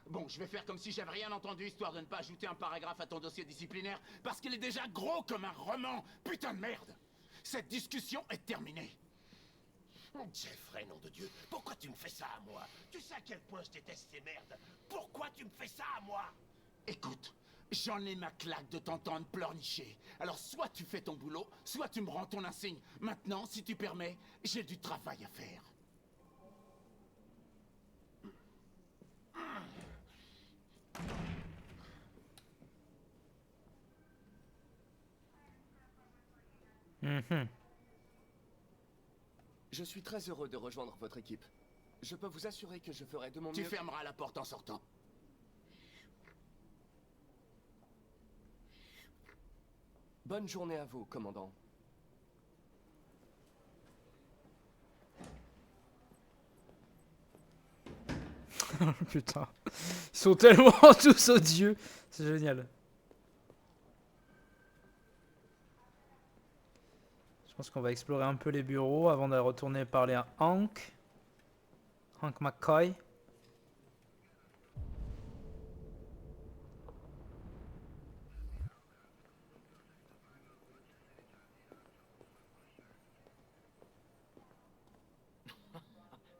Bon, je vais faire comme si j'avais rien entendu, histoire de ne pas ajouter un paragraphe à ton dossier disciplinaire, parce qu'il est déjà gros comme un roman. Putain de merde. Cette discussion est terminée. Jeffrey, nom de Dieu, pourquoi tu me fais ça à moi? Tu sais à quel point je déteste ces merdes. Pourquoi tu me fais ça à moi? Écoute, j'en ai ma claque de t'entendre pleurnicher. Alors soit tu fais ton boulot, soit tu me rends ton insigne. Maintenant, si tu permets, j'ai du travail à faire. Je suis très heureux de rejoindre votre équipe. Je peux vous assurer que je ferai de mon mieux. Tu fermeras la porte en sortant. Bonne journée à vous, commandant. Putain. Ils sont tellement tous odieux. C'est génial. Je pense qu'on va explorer un peu les bureaux avant de retourner parler à Hank. Hank McCoy.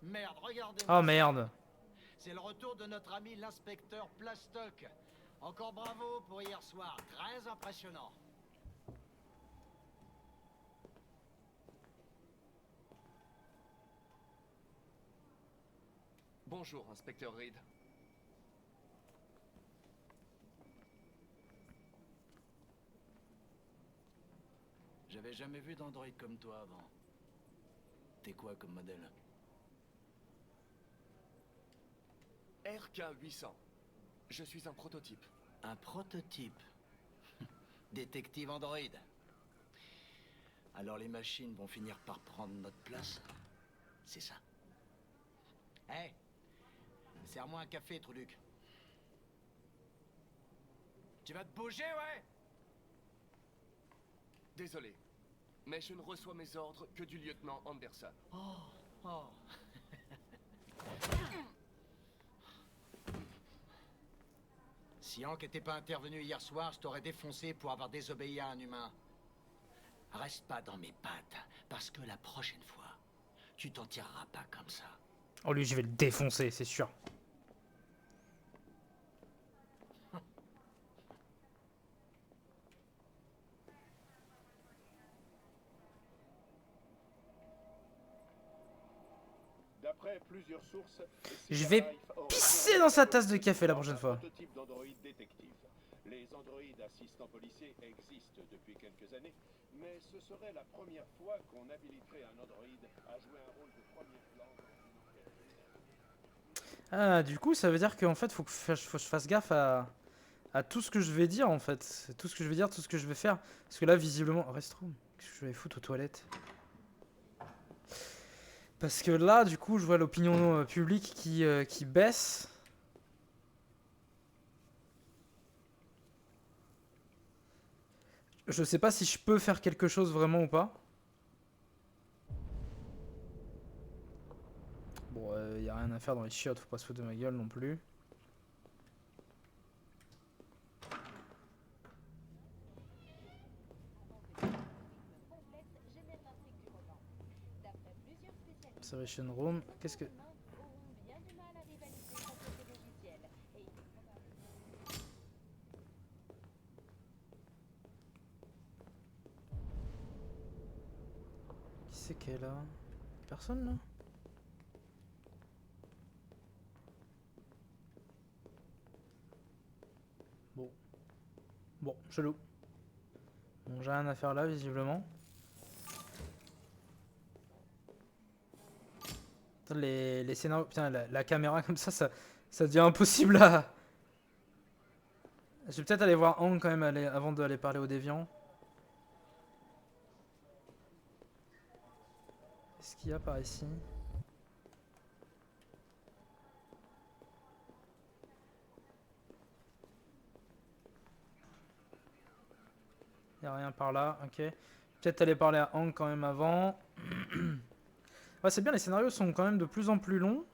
Merde, regardez. Oh merde. C'est le retour de notre ami l'inspecteur Plastoc. Encore bravo pour hier soir, très impressionnant. Bonjour, inspecteur Reed. J'avais jamais vu d'androïde comme toi avant. T'es quoi comme modèle? RK-800. Je suis un prototype. Un prototype. Détective androïde. Alors les machines vont finir par prendre notre place. C'est ça. Hé, serre-moi un café, Truduc. Tu vas te bouger, ouais? Désolé, mais je ne reçois mes ordres que du lieutenant Anderson. Oh. Si Hank n'était pas intervenu hier soir, je t'aurais défoncé pour avoir désobéi à un humain. Reste pas dans mes pattes, parce que la prochaine fois, tu t'en tireras pas comme ça. Oh lui, je vais le défoncer, c'est sûr. D'après plusieurs sources, Je vais pisser dans sa tasse de café la prochaine fois. prototype d'androïde détective. Les androïdes assistants policiers existent depuis quelques années, mais ce serait la première fois qu'on habiliterait un androïde à jouer un rôle de premier plan dans une enquête. Ah, du coup, ça veut dire qu'en fait, faut que je fasse gaffe à tout ce que je vais dire, en fait. Tout ce que je vais dire, tout ce que je vais faire. Parce que là, visiblement... Restroom. Qu'est-ce que je vais foutre aux toilettes? Parce que là, du coup, je vois l'opinion publique qui baisse. Je sais pas si je peux faire quelque chose vraiment ou pas. Bon, y a rien à faire dans les chiottes, faut pas se foutre de ma gueule non plus. Observation room, qu'est-ce que... Qui c'est qu'elle est là? Personne là? Bon, chelou. Bon, j'ai rien à faire là, visiblement. Les scénarios... Putain, la caméra comme ça devient impossible à... Je vais peut-être aller voir Hank quand même avant d'aller parler aux déviants. Qu'est-ce qu'il y a par ici? Il n'y a rien par là, ok. Peut-être aller parler à Hank quand même avant. Ouais, c'est bien, les scénarios sont quand même de plus en plus longs.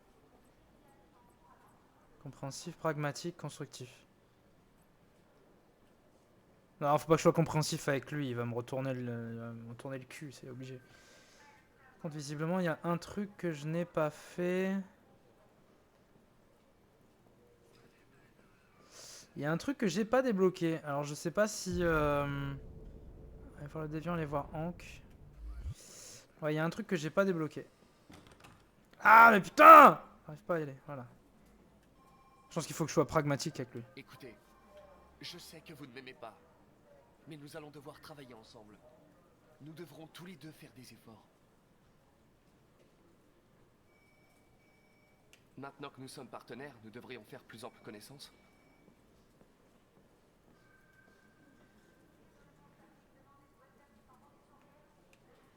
Compréhensif, pragmatique, constructif. Non, faut pas que je sois compréhensif avec lui, il va me retourner le cul, c'est obligé. Par contre, visiblement, il y a un truc que je n'ai pas fait. Il y a un truc que j'ai pas débloqué. Alors, je sais pas si... Aller voir le déviant, aller voir Hank. Ouais, il y a un truc que j'ai pas débloqué. Ah, mais putain! J'arrive pas à y aller, voilà. Je pense qu'il faut que je sois pragmatique avec lui. Écoutez, je sais que vous ne m'aimez pas, mais nous allons devoir travailler ensemble. Nous devrons tous les deux faire des efforts. Maintenant que nous sommes partenaires, nous devrions faire plus ample connaissance.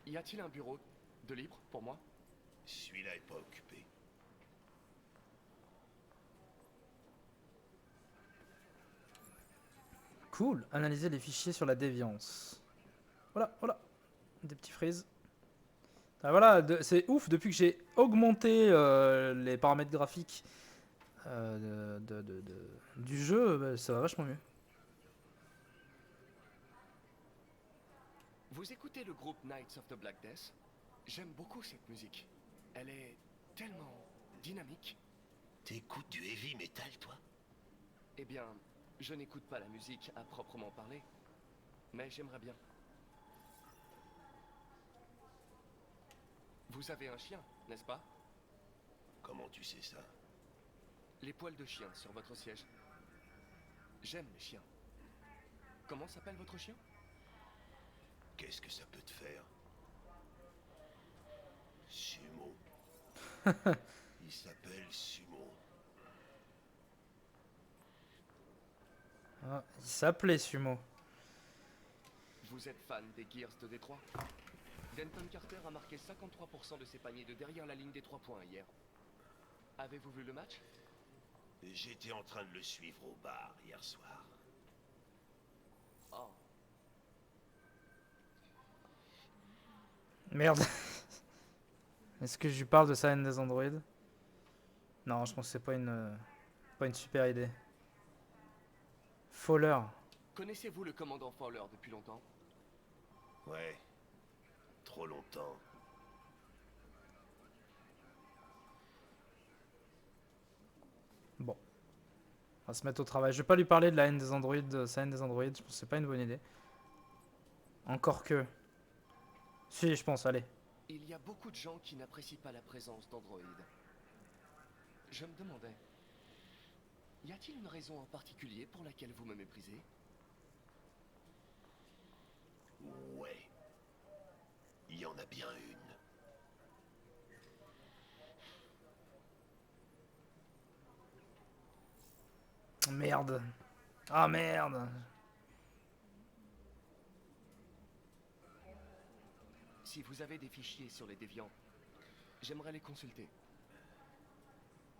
Y a-t-il un bureau de libre pour moi? Celui-là est pas occupé. Cool, analyser les fichiers sur la déviance. Voilà, voilà. Des petits frises. Ah, voilà, c'est ouf, depuis que j'ai augmenté les paramètres graphiques du jeu, bah, ça va vachement mieux. Vous écoutez le groupe Knights of the Black Death? J'aime beaucoup cette musique. Elle est tellement dynamique. T'écoutes du heavy metal, toi? Eh bien, je n'écoute pas la musique à proprement parler, mais j'aimerais bien. Vous avez un chien, n'est-ce pas? Comment tu sais ça? Les poils de chien sur votre siège. J'aime les chiens. Comment s'appelle votre chien? Qu'est-ce que ça peut te faire? Sumo. Il s'appelle Sumo. Ah, il s'appelait Sumo. Vous êtes fan des Gears de Détroit? Denton Carter a marqué 53% de ses paniers de derrière la ligne des 3 points hier. Avez-vous vu le match? J'étais en train de le suivre au bar hier soir. Oh. Merde. Est-ce que je lui parle de sa haine des androïdes? Non, je pense que c'est pas une super idée. Fowler. Connaissez-vous le commandant Fowler depuis longtemps? Ouais. Trop longtemps. Bon. On va se mettre au travail. Je vais pas lui parler de la haine des androïdes, de sa haine des androïdes. Je pense que c'est pas une bonne idée. Encore que. Si, je pense, allez. Il y a beaucoup de gens qui n'apprécient pas la présence d'androïdes. Je me demandais, y a-t-il une raison en particulier pour laquelle vous me méprisez? Ouais. Il y en a bien une. Merde. Ah merde. Si vous avez des fichiers sur les déviants, j'aimerais les consulter.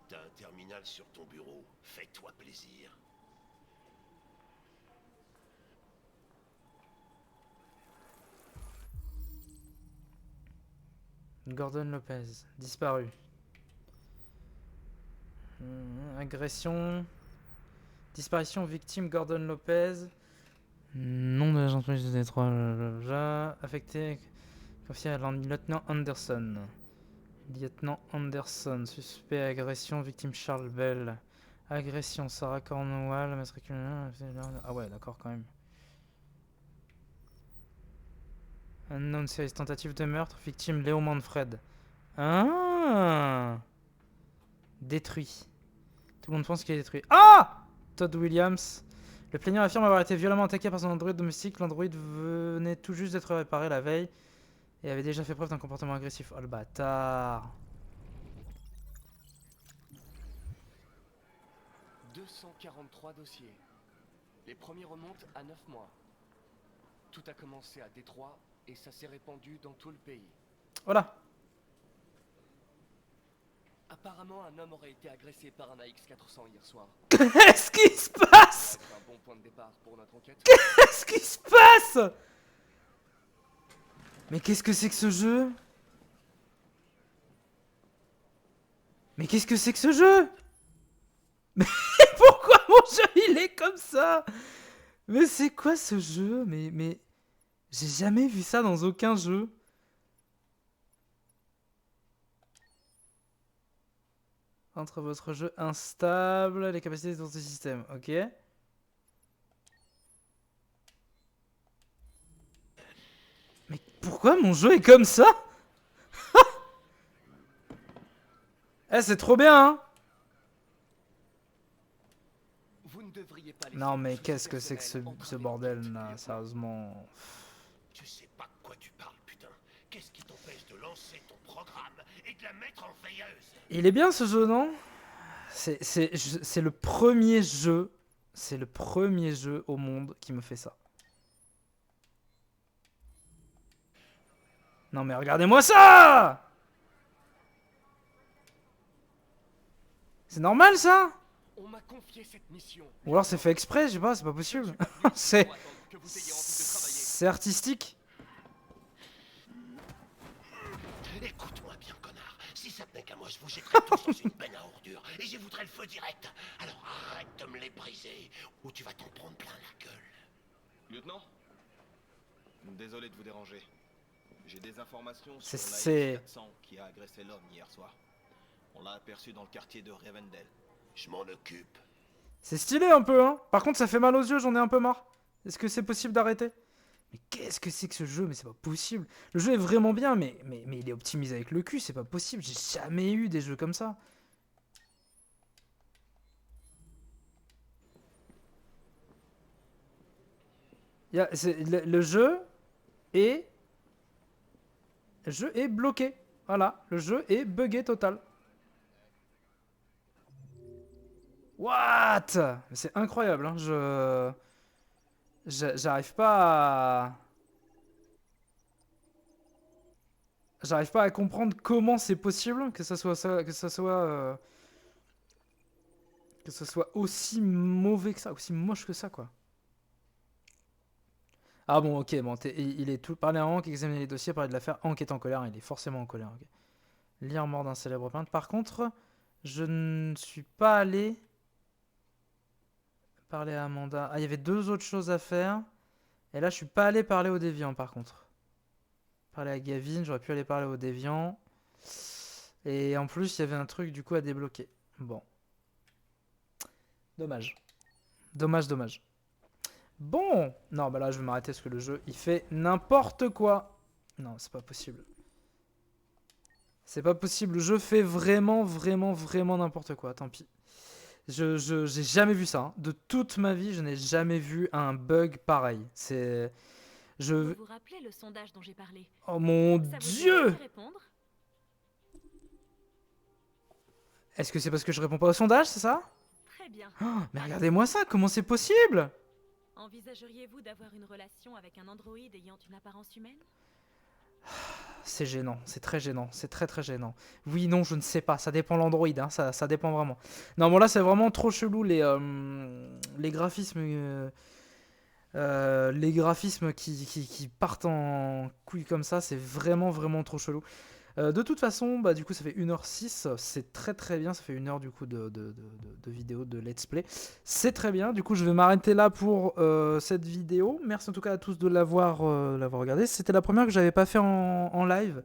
T'as un terminal sur ton bureau. Fais-toi plaisir. Gordon Lopez, disparu. Agression. Disparition, victime Gordon Lopez. Nom de l'agent de police de Détroit. Affecté. Confié à lieutenant Anderson. Lieutenant Anderson. Suspect, agression, victime Charles Bell. Agression, Sarah Cornwall. Matricule. Ah ouais, d'accord quand même. Unknown series, tentative de meurtre, victime Léo Manfred. Ah! Détruit. Tout le monde pense qu'il est détruit. Ah! Todd Williams. Le plaignant affirme avoir été violemment attaqué par son androïde domestique. L'androïde venait tout juste d'être réparé la veille et avait déjà fait preuve d'un comportement agressif. Oh le bâtard. 243 dossiers. Les premiers remontent à 9 mois. Tout a commencé à Détroit et ça s'est répandu dans tout le pays. Voilà. Apparemment, un homme aurait été agressé par un AX-400 hier soir. Qu'est-ce qui se passe? C'est un bon point de départ pour notre enquête. Qu'est-ce qui se passe? Mais qu'est-ce que c'est que ce jeu? Mais qu'est-ce que c'est que ce jeu? Mais pourquoi mon jeu il est comme ça? Mais c'est quoi ce jeu? Mais j'ai jamais vu ça dans aucun jeu. Entre votre jeu instable, les capacités de votre système, ok. Mais pourquoi mon jeu est comme ça? Eh, c'est trop bien, hein? Vous ne devriez pas Non, mais qu'est-ce que c'est que ce bordel là, sérieusement? Tu sais pas de quoi tu parles, putain. Qu'est-ce qui t'empêche de lancer ton programme et de la mettre en veilleuse? Il est bien ce jeu, non? C'est le premier jeu. C'est le premier jeu au monde qui me fait ça. Non mais regardez-moi ça! C'est normal ça? On m'a confié cette mission. Ou alors c'est fait exprès, je sais pas, c'est pas possible. C'est artistique. Écoute-moi bien, connard. Si ça tenait qu'à moi, je vous jetterais tous dans une benne à ordures et j'y voudrais le feu direct. Alors arrête de me les briser ou tu vas t'en prendre plein la gueule. Lieutenant, désolé de vous déranger. J'ai des informations C'est- sur la X400 qui a agressé l'homme hier soir. On l'a aperçu dans le quartier de Rivendell. Je m'en occupe. C'est stylé un peu, hein. Par contre, ça fait mal aux yeux, j'en ai un peu marre. Est-ce que c'est possible d'arrêter? Mais qu'est-ce que c'est que ce jeu? Mais c'est pas possible. Le jeu est vraiment bien, mais il est optimisé avec le cul, c'est pas possible. J'ai jamais eu des jeux comme ça. Le jeu est... Le jeu est bloqué. Voilà, le jeu est buggé total. What? Mais c'est incroyable, hein. J'arrive pas à... J'arrive pas à comprendre comment c'est possible que ça soit ça, que ça soit aussi mauvais que ça, aussi moche que ça, quoi. Ah bon, ok, bon, il est tout parler à Hank, examiner les dossiers, parler de l'affaire. Hank est en colère, il est forcément en colère. Ok. Lire mort d'un célèbre peintre. Par contre, je ne suis pas allé parler à Amanda. Ah, il y avait 2 autres choses à faire. Et là, je suis pas allé parler aux déviants, par contre. Parler à Gavin, j'aurais pu aller parler aux déviants. Et en plus, il y avait un truc, du coup, à débloquer. Bon. Dommage. Dommage. Bon, non, bah là je vais m'arrêter parce que le jeu il fait n'importe quoi. Non, c'est pas possible. C'est pas possible, le jeu fait vraiment n'importe quoi, tant pis. J'ai jamais vu ça, hein. De toute ma vie, je n'ai jamais vu un bug pareil. C'est... Vous vous rappelez le sondage dont j'ai parlé? Oh mon Dieu! Est-ce que c'est parce que je réponds pas au sondage, c'est ça? Très bien. Oh, mais regardez-moi ça, comment c'est possible? Envisageriez-vous d'avoir une relation avec un androïde ayant une apparence humaine? C'est gênant, c'est très gênant, c'est très gênant. Oui, non, je ne sais pas, ça dépend l'Android, hein, ça dépend vraiment. Non, bon là c'est vraiment trop chelou les graphismes qui partent en couille comme ça, c'est vraiment trop chelou. De toute façon, bah, du coup ça fait 1h06, c'est très bien, ça fait 1 heure du coup de vidéo, de let's play. C'est très bien, du coup je vais m'arrêter là pour cette vidéo. Merci en tout cas à tous de l'avoir regardé. C'était la première que j'avais pas fait en live.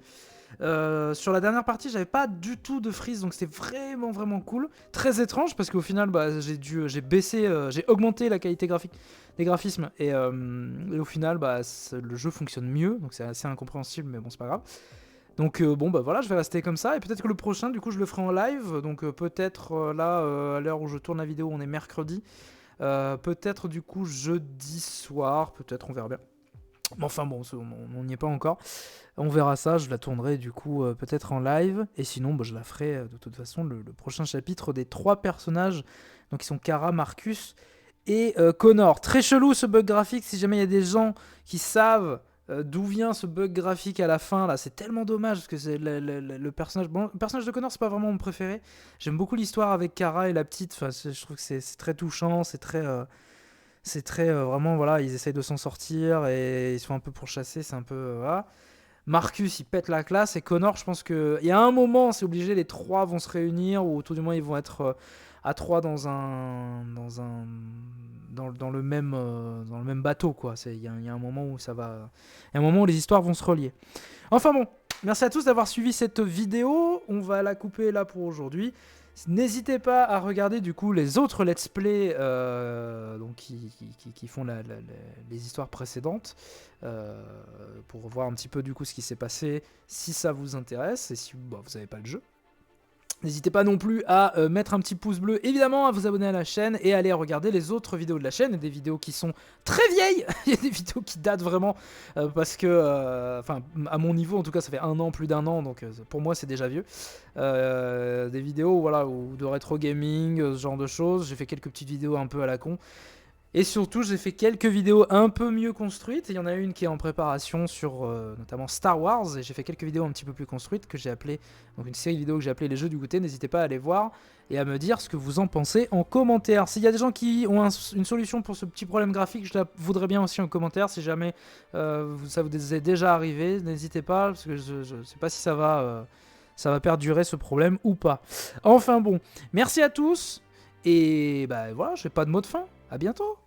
Sur la dernière partie j'avais pas du tout de freeze, donc c'était vraiment cool. Très étrange parce qu'au final bah, j'ai augmenté la qualité graphique des graphismes et au final bah, le jeu fonctionne mieux, donc c'est assez incompréhensible mais bon c'est pas grave. Donc bon bah voilà, je vais rester comme ça et peut-être que le prochain du coup je le ferai en live, donc peut-être là à l'heure où je tourne la vidéo on est mercredi, peut-être du coup jeudi soir, peut-être on verra bien. Mais enfin bon, on n'y est pas encore, on verra ça, je la tournerai du coup peut-être en live et sinon bah, je la ferai de toute façon le prochain chapitre des 3 personnages, donc ils sont Kara, Marcus et Connor. Très chelou ce bug graphique, si jamais il y a des gens qui savent d'où vient ce bug graphique à la fin là, c'est tellement dommage parce que c'est le personnage. Bon, le personnage de Connor c'est pas vraiment mon préféré. J'aime beaucoup l'histoire avec Kara et la petite. Enfin, je trouve que c'est très touchant, c'est très vraiment voilà, ils essayent de s'en sortir et ils sont un peu pourchassés, c'est un peu voilà. Marcus il pète la classe et Connor, je pense que il y a un moment c'est obligé, les 3 vont se réunir ou tout du moins ils vont être à 3 dans le même bateau quoi. Il y a un moment où ça va, il y a un moment où les histoires vont se relier. Enfin bon, merci à tous d'avoir suivi cette vidéo. On va la couper là pour aujourd'hui. N'hésitez pas à regarder du coup les autres let's play donc qui font les histoires précédentes pour voir un petit peu du coup ce qui s'est passé si ça vous intéresse et si bah, vous n'avez pas le jeu. N'hésitez pas non plus à mettre un petit pouce bleu, évidemment, à vous abonner à la chaîne et à aller regarder les autres vidéos de la chaîne. Il y a des vidéos qui sont très vieilles, il y a des vidéos qui datent vraiment parce que, enfin, à mon niveau, en tout cas, ça fait 1 an, plus d'1 an, donc pour moi, c'est déjà vieux. Des vidéos voilà, de rétro gaming, ce genre de choses. J'ai fait quelques petites vidéos un peu à la con. Et surtout, j'ai fait quelques vidéos un peu mieux construites. Il y en a une qui est en préparation sur notamment Star Wars. Et j'ai fait quelques vidéos un petit peu plus construites que j'ai appelé, donc une série de vidéos que j'ai appelé Les Jeux du Goûter. N'hésitez pas à aller voir et à me dire ce que vous en pensez en commentaire. S'il y a des gens qui ont une solution pour ce petit problème graphique, je la voudrais bien aussi en commentaire. Si jamais ça vous est déjà arrivé, n'hésitez pas, parce que je ne sais pas si ça va perdurer ce problème ou pas. Enfin bon, merci à tous. Et bah voilà, j'ai pas de mot de fin. À bientôt.